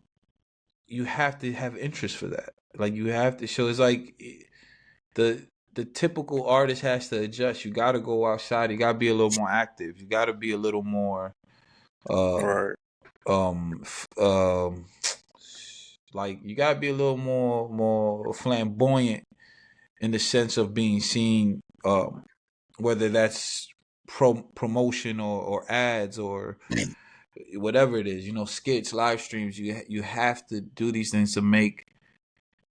you have to have interest for that. Like you have to show. It's like the the typical artist has to adjust. You got to go outside. You got to be a little more active. You got to be a little more uh Right. um like you got to be a little more flamboyant in the sense of being seen, whether that's promotion or ads or whatever it is, skits, live streams. You have to do these things to make.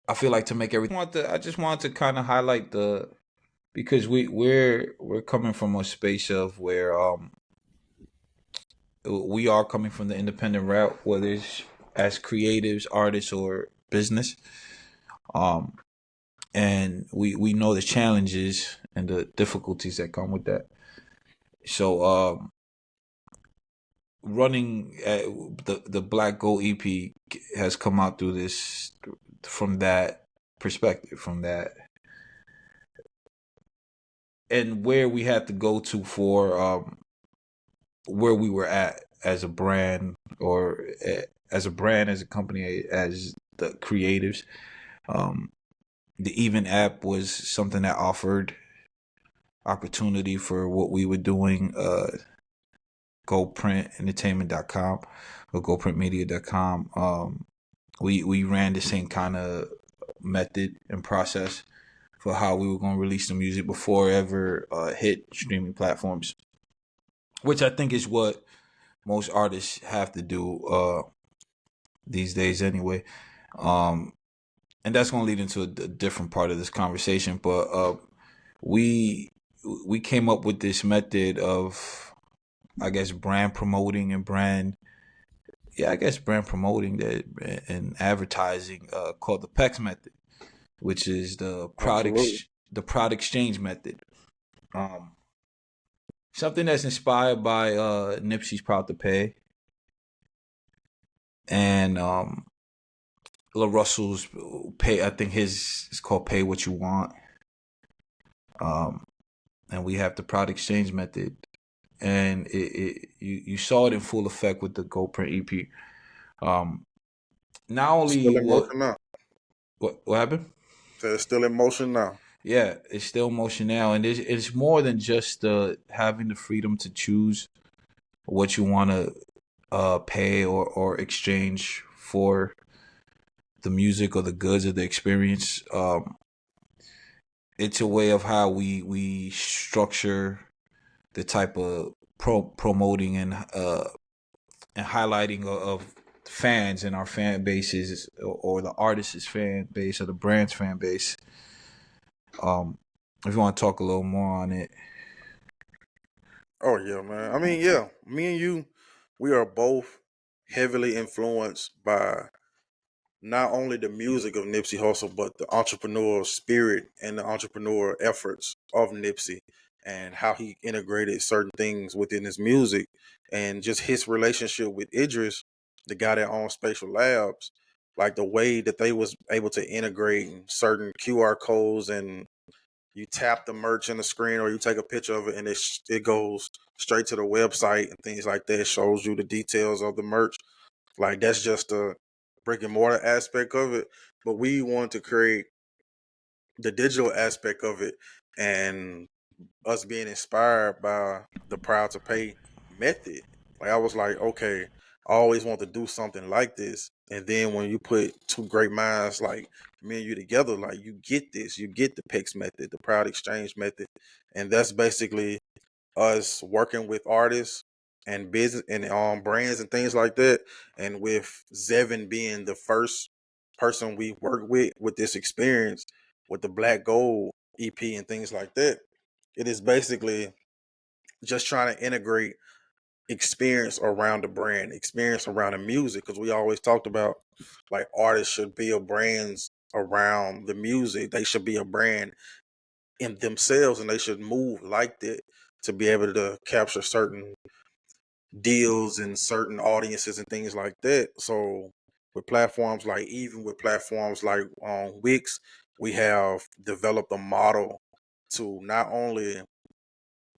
I feel like to make everything. I just want to kind of highlight the because we're coming from a space of where we are coming from the independent route, whether it's as creatives, artists, or business. Um, and we know the challenges and the difficulties that come with that. So, running the Black Gold EP has come out through this from that perspective, from that, and where we had to go to for where we were at as a brand, or as a brand, as a company, as the creatives. Um, the Even app was something that offered opportunity for what we were doing. GoPrintEntertainment.com or GoPrintMedia.com. We ran the same kind of method and process for how we were going to release the music before it ever hit streaming platforms, which I think is what most artists have to do these days anyway. Um, and that's going to lead into a different part of this conversation. But we we came up with this method of, I guess, brand promoting and brand promoting that and advertising, called the PEX method, which is Absolutely. the product exchange method. Um, Something that's inspired by Nipsey's Proud to Pay and La Russell's Pay. I think his is called Pay What You Want. Um, and we have the product exchange method, and you saw it in full effect with the GoPrint EP. Um, Not Still only in motion now. what happened? So it's still in motion now. Yeah, it's still motion now, and it's more than just having the freedom to choose what you want to pay or exchange for the music or the goods or the experience. It's a way of how we structure the type of promoting and highlighting of fans in our fan bases, or the artist's fan base or the brand's fan base. If you want to talk a little more on it. Oh yeah, man. I mean, yeah, me and you, we are both heavily influenced by not only the music of Nipsey Hussle, but the entrepreneurial spirit and the entrepreneurial efforts of Nipsey. and how he integrated certain things within his music, and just his relationship with Idris, the guy that owns Spatial Labs, like the way that they was able to integrate certain QR codes, and you tap the merch in the screen or you take a picture of it and it goes straight to the website and things like that. It shows you the details of the merch. Like that's just the brick and mortar aspect of it. But we want to create the digital aspect of it, and us being inspired by the Proud to Pay method. Like I was like, okay, I always want to do something like this. And then when you put two great minds like me and you together, like you get this, you get the PEX method, the Proud Exchange method. And that's basically us working with artists and business and brands and things like that. And with Zevin being the first person we work with this experience with the Black Gold EP and things like that, it is basically just trying to integrate experience around the brand, experience around the music, because we always talked about like artists should build brands around the music. They should be a brand in themselves, and they should move like that to be able to capture certain deals and certain audiences and things like that. So with platforms like even with platforms like Wix, we have developed a model to not only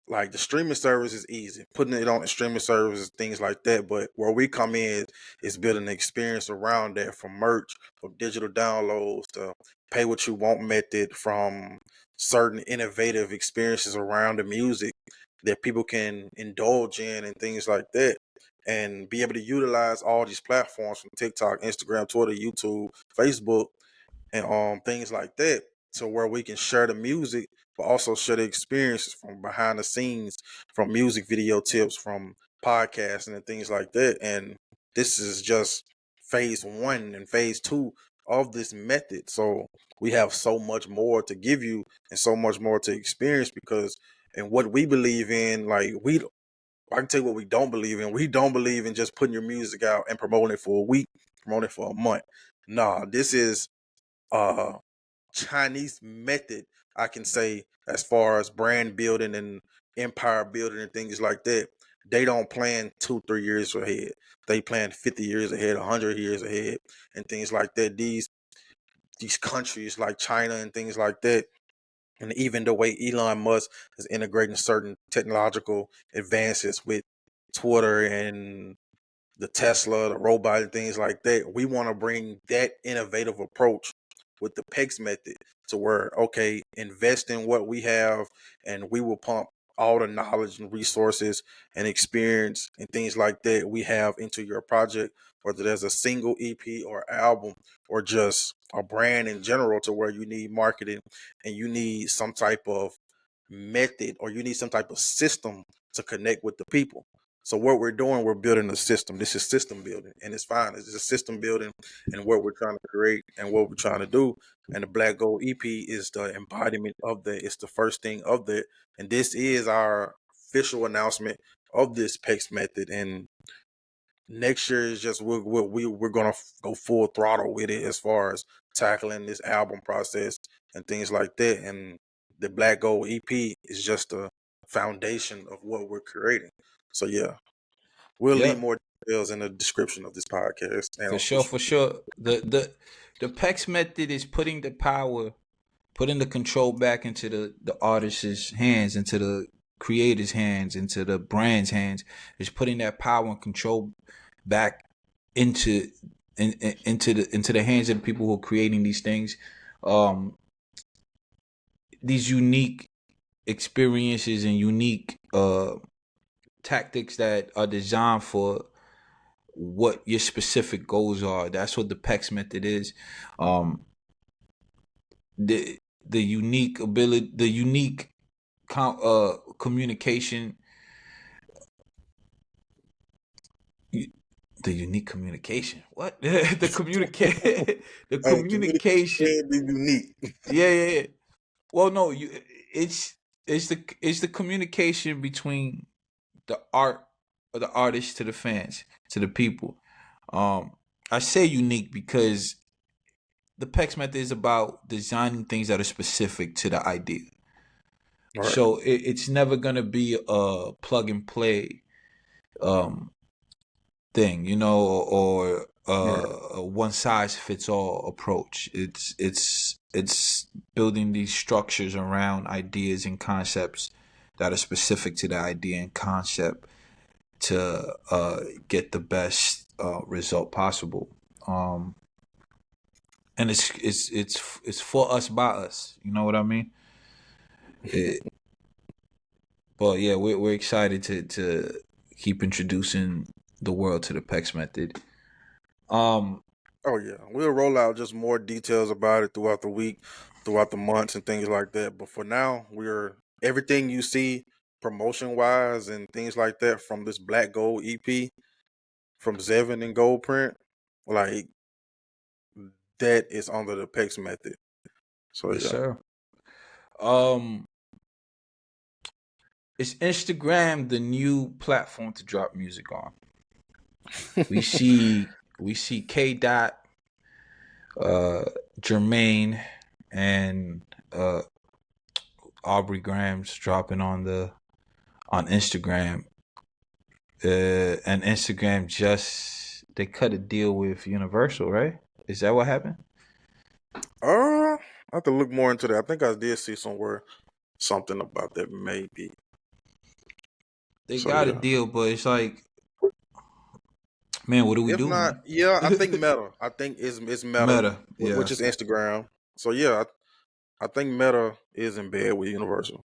like the streaming service is easy, putting it on the streaming services, things like that. But where we come in is building an experience around that, from merch, from digital downloads to pay what you want method, from certain innovative experiences around the music that people can indulge in and things like that. And be able to utilize all these platforms from TikTok, Instagram, Twitter, YouTube, Facebook, and things like that, to where we can share the music but also share the experiences from behind the scenes, from music video tips, from podcasting and things like that. And this is just phase one and phase two of this method. So we have so much more to give you and so much more to experience, because and what we believe in, like I can tell you what we don't believe in. We don't believe in just putting your music out and promoting it for a week, promoting it for a month. Nah, this is uh Chinese method, I can say, as far as brand building and empire building and things like that. They don't plan 2-3 years ahead. They plan 50 years ahead, 100 years ahead, and things like that. These countries like China and things like that, and even the way Elon Musk is integrating certain technological advances with Twitter and the Tesla, the robot, and things like that. We want to bring that innovative approach with the PEX method to where, okay, invest in what we have, and we will pump all the knowledge and resources and experience and things like that we have into your project, whether there's a single EP or album or just a brand in general, to where you need marketing and you need some type of method or you need some type of system to connect with the people. So what we're doing, we're building a system. This is system building, and it's fine. It's a system building, and what we're trying to create and what we're trying to do. And the Black Gold EP is the embodiment of that. It's the first thing of that, and this is our official announcement of this PEX method. And next year is just we're gonna go full throttle with it as far as tackling this album process and things like that. And the Black Gold EP is just the foundation of what we're creating. So yeah, we'll leave Yep, more details in the description of this podcast and for on sure, social. for sure. The PEX method is putting the power, putting the control back into the artist's hands, into the creator's hands, into the brand's hands. It's putting that power and control back into into the hands of the people who are creating these things. Um, these unique experiences and unique tactics that are designed for what your specific goals are. That's what the PEX method is. Um, the unique ability, the unique communication, the unique communication. What the communicate the Hey, communication communication? can be unique. Yeah, yeah, yeah. Well, no, it's it's the communication between the art or the artist to the fans, to the people. Um, I say unique because the PEX method is about designing things that are specific to the idea. Right. So it's never gonna be a plug and play um thing, or Right. a one size fits all approach. It's building these structures around ideas and concepts that are specific to the idea and concept to get the best result possible. And it's for us by us. You know what I mean? It, but yeah, we're excited to keep introducing the world to the PEX method. Um, Oh yeah, we'll roll out just more details about it throughout the week, throughout the months, and things like that. But for now, we're everything you see promotion wise and things like that from this Black Gold EP from Zevin and Gold Print, like that is under the PEX method. So yes, yeah. sir. Um, is Instagram the new platform to drop music on? We see K Dot, uh, Jermaine, and Aubrey Graham's dropping on Instagram. And Instagram they cut a deal with Universal, right? Is that what happened? I have to look more into that. I think I did see somewhere something about that maybe. They So got a yeah. deal, but it's like, man, what do we If do, not, man? yeah, I think Meta. I think it's Meta, Meta, yeah. which is Instagram. So yeah, I think Meta is in bed with Universal.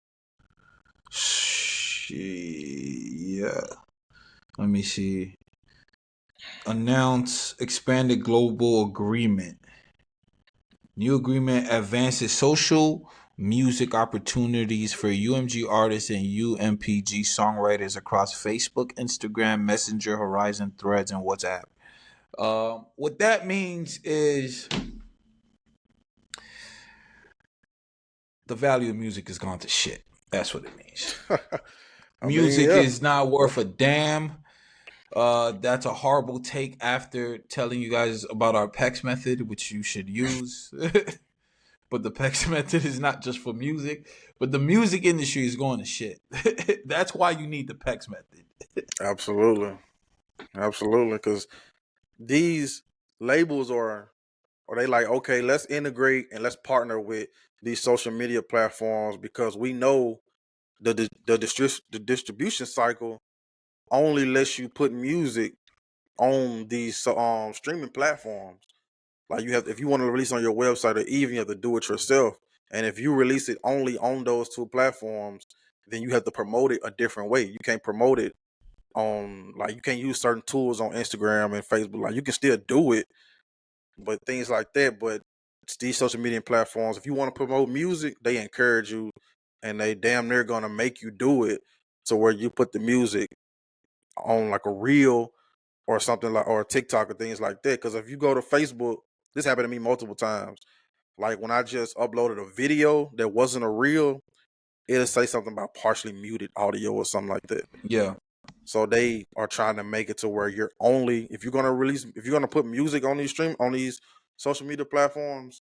Yeah. Let me see. Announce expanded global agreement. New agreement advances social music opportunities for UMG artists and UMPG songwriters across Facebook, Instagram, Messenger, Horizon, Threads, and WhatsApp. What that means is the value of music has gone to shit. That's what it means. I mean, Music yeah. is not worth a damn. That's a horrible take after telling you guys about our PEX method, which you should use. But the PEX method is not just for music, but the music industry is going to shit. That's why you need the PEX method. Absolutely, absolutely. Because these labels are they like, okay, let's integrate and let's partner with these social media platforms because we know the distribution cycle only lets you put music on these streaming platforms. Like you have, if you want to release on your website or even you have to do it yourself. And if you release it only on those two platforms, then you have to promote it a different way. You can't promote it on, like, you can't use certain tools on Instagram and Facebook. Like you can still do it, but things like that. But it's these social media platforms, if you want to promote music, they encourage you and they damn near gonna make you do it to where you put the music on like a reel or something like or TikTok or things like that. Because if you go to Facebook, this happened to me multiple times. Like when I just uploaded a video that wasn't a reel, it'll say something about partially muted audio or something like that. Yeah. So they are trying to make it to where you're only if you're gonna release if you're gonna put music on these social media platforms,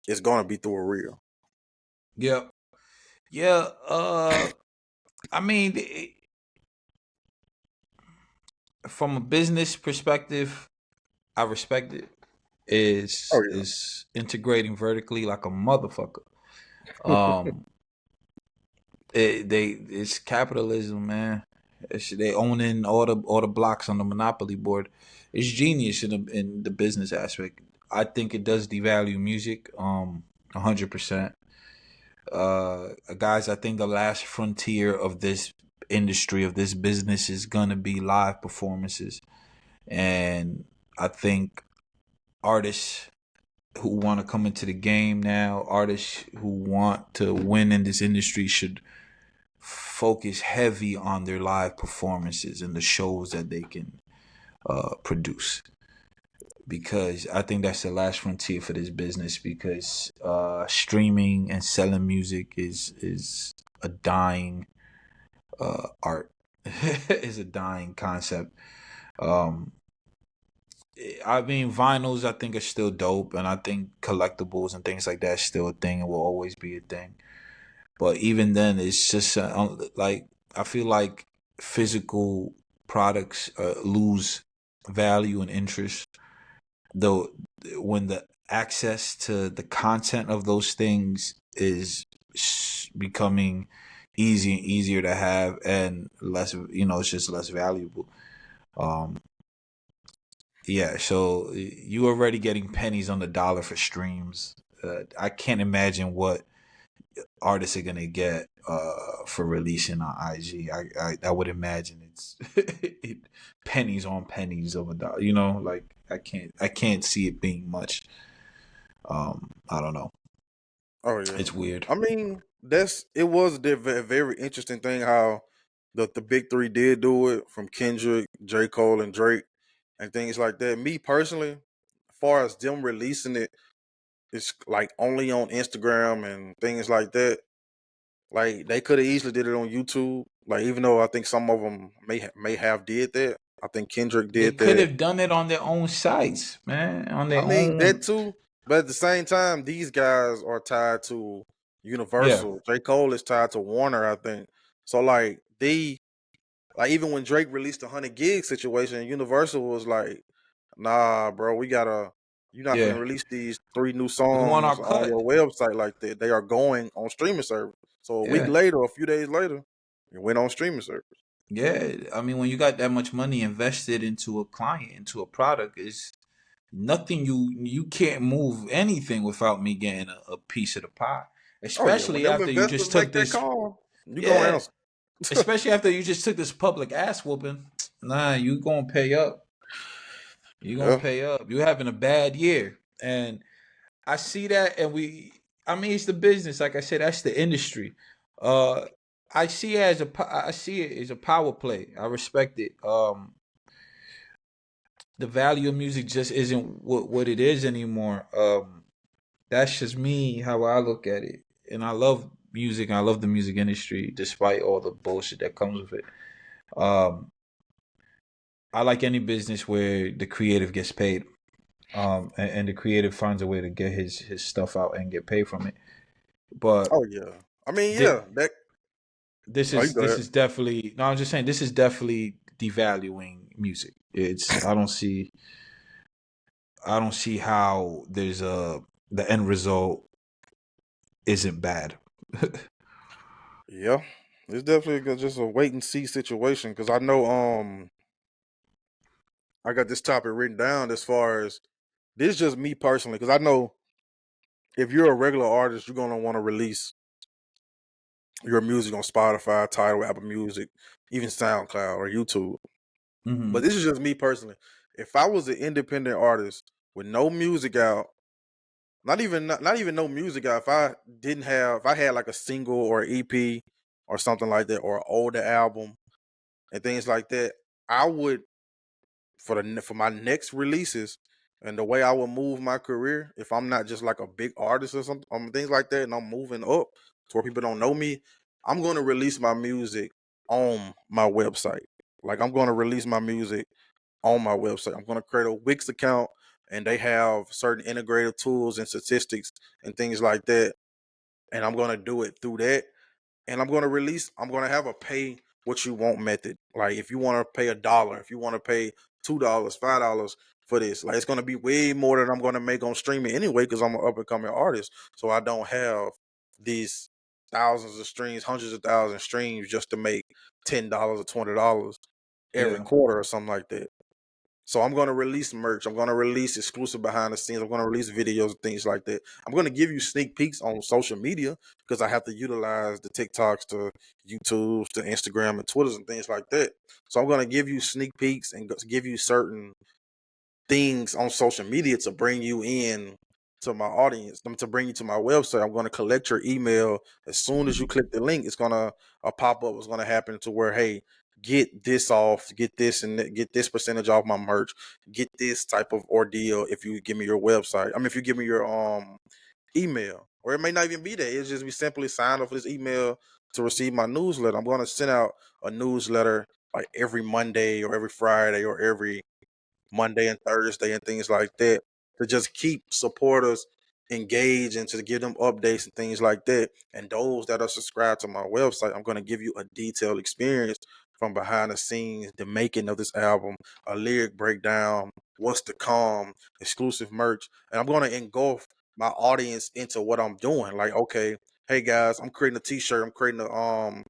it's gonna be through a reel. Yeah. Yeah. I mean, from a business perspective, I respect it. Oh Is integrating vertically like a motherfucker. yeah. Um, it's capitalism, man. They owning all the blocks on the monopoly board. It's genius in the business aspect. I think it does devalue music. 100%. Guys, I think the last frontier of this industry of this business is gonna be live performances, and I think artists who want to come into the game now, artists who want to win in this industry should focus heavy on their live performances and the shows that they can produce, because I think that's the last frontier for this business, because streaming and selling music is a dying art. Is a dying concept. um I mean, vinyls I think are still dope, and I think collectibles and things like that is still a thing and will always be a thing. But even then, it's just like I feel like physical products lose value and interest, though, when the access to the content of those things is becoming easier and easier to have, and less, it's just less valuable. Um, yeah, so you already getting pennies on the dollar for streams. I can't imagine what artists are gonna get for releasing on IG. I would imagine it's pennies on pennies of a dollar. Like I can't see it being much. I don't know. Oh yeah. It's weird. I mean, it was a very interesting thing how the big three did do it, from Kendrick, J. Cole, and Drake, and things like that. Me personally, as far as them releasing it, it's like only on Instagram and things like that. Like they could have easily did it on YouTube. Like even though I think some of them may have did that. I think Kendrick They did could that. have done it on their own sites, man, on I their mean that own. too, but at the same time, these guys are tied to Yeah, Universal. J. Cole is tied to Warner, I think. So like even when Drake released the 100 gig situation, Universal was like, "Nah, bro, you're not yeah. finna release these 3 new We want our songs on cut. your website like that. They are going on streaming service." So a week Yeah, later, a few days later, it went on streaming service. yeah. I mean, when you got that much money invested into a client, into a product, is nothing. You can't move anything without me getting a piece of the pie. Oh yeah, when Especially them after you investors just make took that this. call, you gonna Yeah, answer. especially after you just took this public ass whooping. Nah, you gonna pay up. You gonna Yeah, pay up. You having a bad year, and I see that, and I mean, it's the business. Like I said, that's the industry. Uh, I see it I see it as a power play. I respect it. The value of music just isn't what it is anymore. That's just me, how I look at it, and I love music. I love the music industry, despite all the bullshit that comes with it. Um, I like any business where the creative gets paid, and the creative finds a way to get his stuff out and get paid from it. But oh yeah. I mean, thi- yeah. That. this Oh, you is go this ahead. is definitely no. I'm just saying this is definitely devaluing music. I don't see how the end result isn't bad. Yeah, it's definitely just a wait and see situation. Because I know, I got this topic written down as far as this is just me personally. Because I know if you're a regular artist, you're gonna want to release your music on Spotify, Tidal, Apple Music, even SoundCloud or YouTube. But Hmm. this is just me personally. If I was an independent artist with no music out, not even no music out, if I had like a single or EP or something like that, or an older album and things like that, I would, for my next releases and the way I would move my career, if I'm not just like a big artist or something, things like that, and I'm moving up to where people don't know me, I'm going to release my music on my website. Like I'm going to release my music on my website. I'm going to create a Wix account, and they have certain integrated tools and statistics and things like that, and I'm going to do it through that. And I'm going to have a pay what you want method. Like if you want to pay $1, if you want to pay $2, $5 for this, like it's going to be way more than I'm going to make on streaming anyway, because I'm an up and coming artist. So I don't have these thousands of streams, hundreds of thousands of streams just to make $10 or $20 every Yeah, quarter or something like that. So I'm going to release merch. I'm going to release exclusive behind the scenes. I'm going to release videos and things like that. I'm going to give you sneak peeks on social media, because I have to utilize the TikToks, to YouTubes, to Instagram and Twitters and things like that. So I'm going to give you sneak peeks and give you certain things on social media to bring you in to my audience, to bring you to my website. I'm going to collect your email. As soon as you click the link, it's going to, a pop-up is going to happen to where, hey, get this off, get this, and get this percentage off my merch, get this type of ordeal if you give me your website. I mean, if you give me your email. Or it may not even be that. It's just be simply sign up for this email to receive my newsletter. I'm going to send out a newsletter like every Monday or every Friday or every Monday and Thursday and things like that, to just keep supporters engage and to give them updates and things like that. And those that are subscribed to my website, I'm going to give you a detailed experience from behind the scenes, the making of this album, a lyric breakdown, what's to come, exclusive merch. And I'm going to engulf my audience into what I'm doing. Like, okay, hey guys, I'm creating a t-shirt, I'm creating album.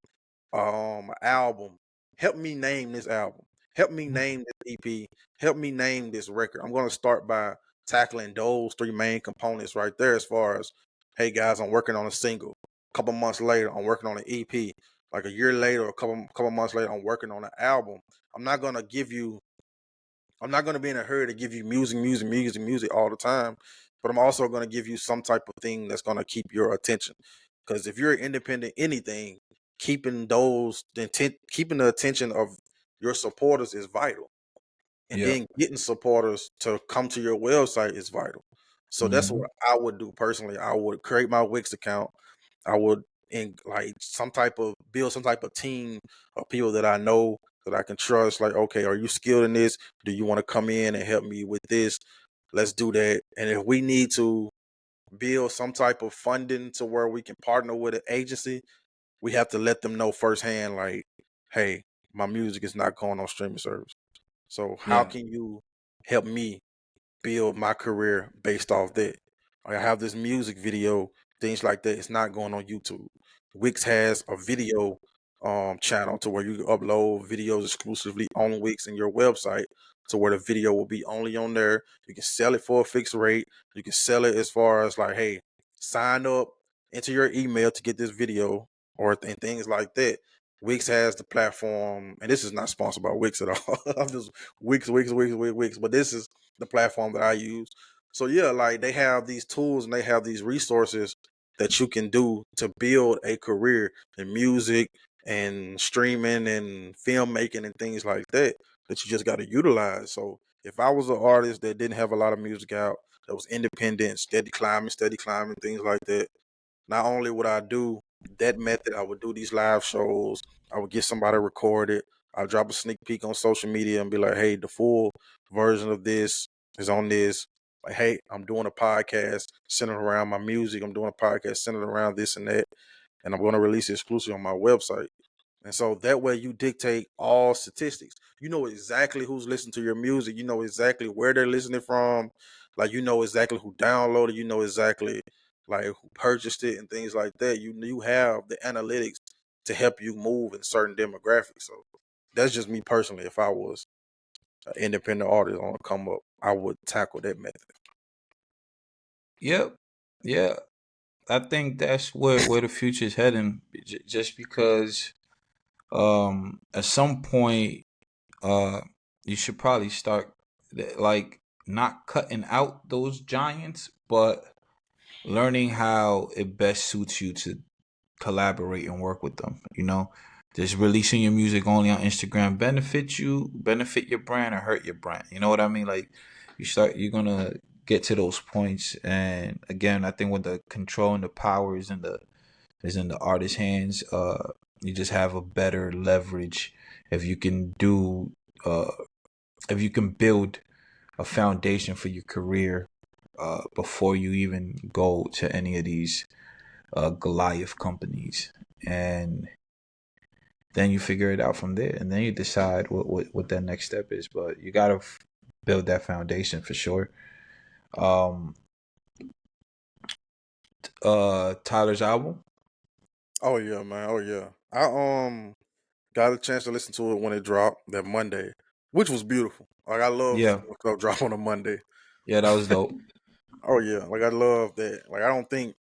Help me name this album. Help me name this EP. Help me name this record. I'm going to start by tackling those three main components right there. As far as, hey guys, I'm working on a single. A couple months later, I'm working on an EP. Like a year later, a couple months later, I'm working on an album. I'm not going to give you. I'm not going to be in a hurry to give you music all the time, but I'm also going to give you some type of thing that's going to keep your attention. Because if you're independent, anything, keeping the attention of your supporters is vital, and Yep. then getting supporters to come to your website is vital. So that's Hmm. what I would do personally. I would create my Wix account. I would build some type of team of people that I know that I can trust. Like, okay, are you skilled in this? Do you want to come in and help me with this? Let's do that. And if we need to build some type of funding to where we can partner with an agency, we have to let them know firsthand, like, hey, my music is not going on streaming service. So how Yeah. can you help me build my career based off that? I have this music video, things like that. It's not going on YouTube. Wix has a video channel to where you can upload videos exclusively on Wix and your website, to where the video will be only on there. You can sell it for a fixed rate. You can sell it as far as like, hey, sign up, enter your email to get this video, and things like that. Wix has the platform, and this is not sponsored by Wix at all. I'm just Wix, but this is the platform that I use. So yeah, like they have these tools and they have these resources that you can do to build a career in music and streaming and filmmaking and things like that, that you just got to utilize. So if I was an artist that didn't have a lot of music out, that was independent, steady climbing, things like that, not only would I do that method, I would do these live shows. I would get somebody recorded. I'll drop a sneak peek on social media and be like, hey, the full version of this is on this. Like, hey, I'm doing a podcast centered around my music. I'm doing a podcast centered around this and that. And I'm going to release it exclusively on my website. And so that way you dictate all statistics. You know exactly who's listening to your music. You know exactly where they're listening from. Like, you know exactly who downloaded. You know exactly like who purchased it and things like that. You have the analytics to help you move in certain demographics. So that's just me personally. If I was an independent artist on a come up, I would tackle that method. Yep. Yeah. I think that's where the future is heading. Just because at some point uh you should probably start like not cutting out those giants, but learning how it best suits you to collaborate and work with them. Just releasing your music only on Instagram benefit your brand, or hurt your brand. You know what I mean? Like you're gonna get to those points, and again, I think when the control and the power is in the artist's hands, you just have a better leverage if you can uh if you can build a foundation for your career before you even go to any of these Goliath companies, and then you figure it out from there, and then you decide what that next step is. But you gotta build that foundation for sure. Um, Tyler's album, Oh yeah, man. Oh yeah. I got a chance to listen to it when it dropped that Monday, which was beautiful. Like I love yeah, when stuff drop on a Monday. yeah, that was dope. Oh yeah, like I love that. Like I don't think,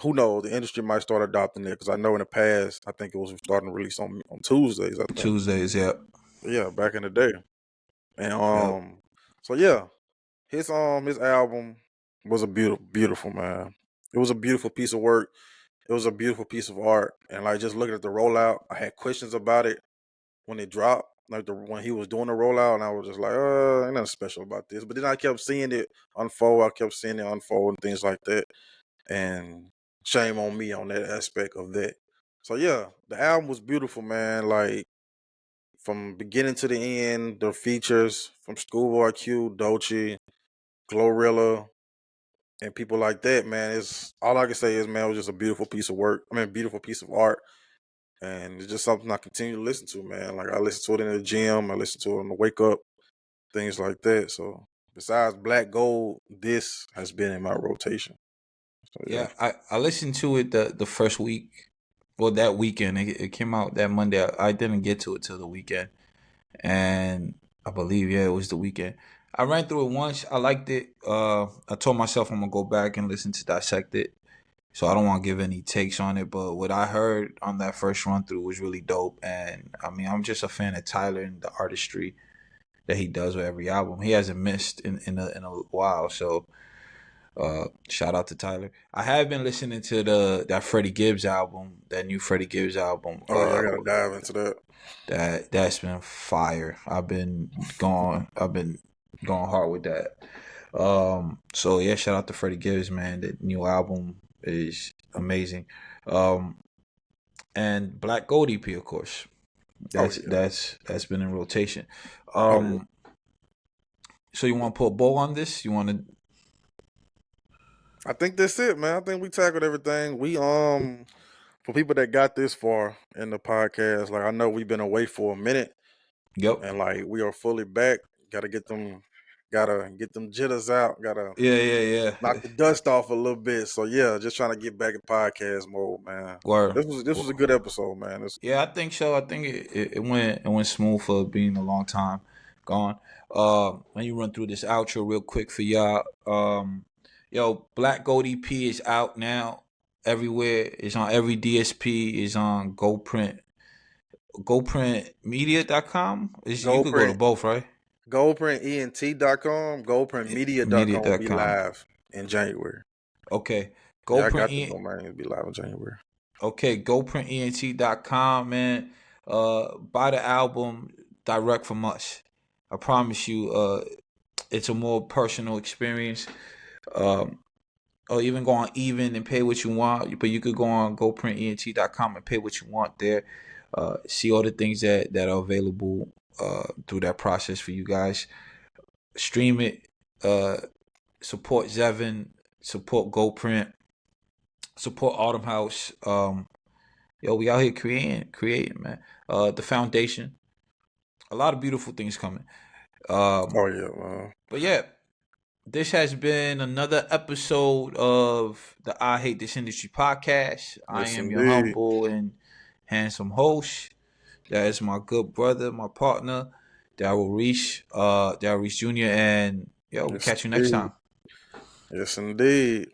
who knows, the industry might start adopting it, because I know in the past I think it was starting to release on Tuesdays. I think, Tuesdays, yeah, yeah, back in the day. And yep, so yeah, his album was a beautiful man. It was a beautiful piece of work. It was a beautiful piece of art. And like just looking at the rollout, I had questions about it when it dropped, like when he was doing the rollout, and I was just like, ain't nothing special about this. But then I kept seeing it unfold. I kept seeing it unfold and things like that. And shame on me on that aspect of that. So yeah, the album was beautiful, man. Like from beginning to the end, the features from Schoolboy Q, Dolce, Glorilla, and people like that, man, it's all I can say is, man, it was just a beautiful piece of work. I mean, beautiful piece of art. And it's just something I continue to listen to, man. Like I listen to it in the gym, I listen to it on the wake up, things like that. So besides Black Gold, this has been in my rotation. So yeah. Yeah, I listened to it the first week, well that weekend. It came out that Monday. I didn't get to it till the weekend, and I believe it was the weekend. I ran through it once. I liked it. I told myself I'm gonna go back and listen to dissect it. So I don't want to give any takes on it, but what I heard on that first run through was really dope. And I mean, I'm just a fan of Tyler and the artistry that he does with every album. He hasn't missed in a while, so shout out to Tyler. I have been listening to that Freddie Gibbs album, that new Freddie Gibbs album. Oh yeah, I gotta dive into that. That's been fire. I've been going hard with that. So yeah, shout out to Freddie Gibbs, man. That new album is amazing. And Black Gold EP, of course. Oh yeah. That's been in rotation. Oh yeah. So you want to put a bow on this? You want to? I think that's it, man. I think we tackled everything. We for people that got this far in the podcast, like I know we've been away for a minute, Yep. and like we are fully back. Gotta get them jitters out. Gotta Yeah. knock the dust off a little bit. So yeah, just trying to get back in podcast mode, man. Word. This was a good episode, man. Yeah, I think so. I think it went smooth for being a long time gone. Let me run through this outro real quick for y'all. Yo, Black Gold EP is out now everywhere. It's on every DSP. It's on GoPrint. GoPrintmedia.com. You could go to both, right? GoPrintENT.com, GoPrintmedia.com will be live in January. Okay. I got the domain. It'll be live in January. Okay, GoPrintENT.com, man. Buy the album direct from us. I promise you, it's a more personal experience. Or even go on Even and pay what you want, but you could go on GoPrintENT.com and pay what you want there. See all the things that are available through that process for you guys. Stream it. Support Zevin. Support GoPrint. Support Autumn House. Yo, we out here creating, man. The foundation. A lot of beautiful things coming. Oh yeah, man. But yeah, this has been another episode of the I Hate This Industry podcast. Yes, I am indeed. your humble and handsome host. That is my good brother, my partner, Darrell Reese Jr. And yo, we'll catch you next time. Yes, indeed.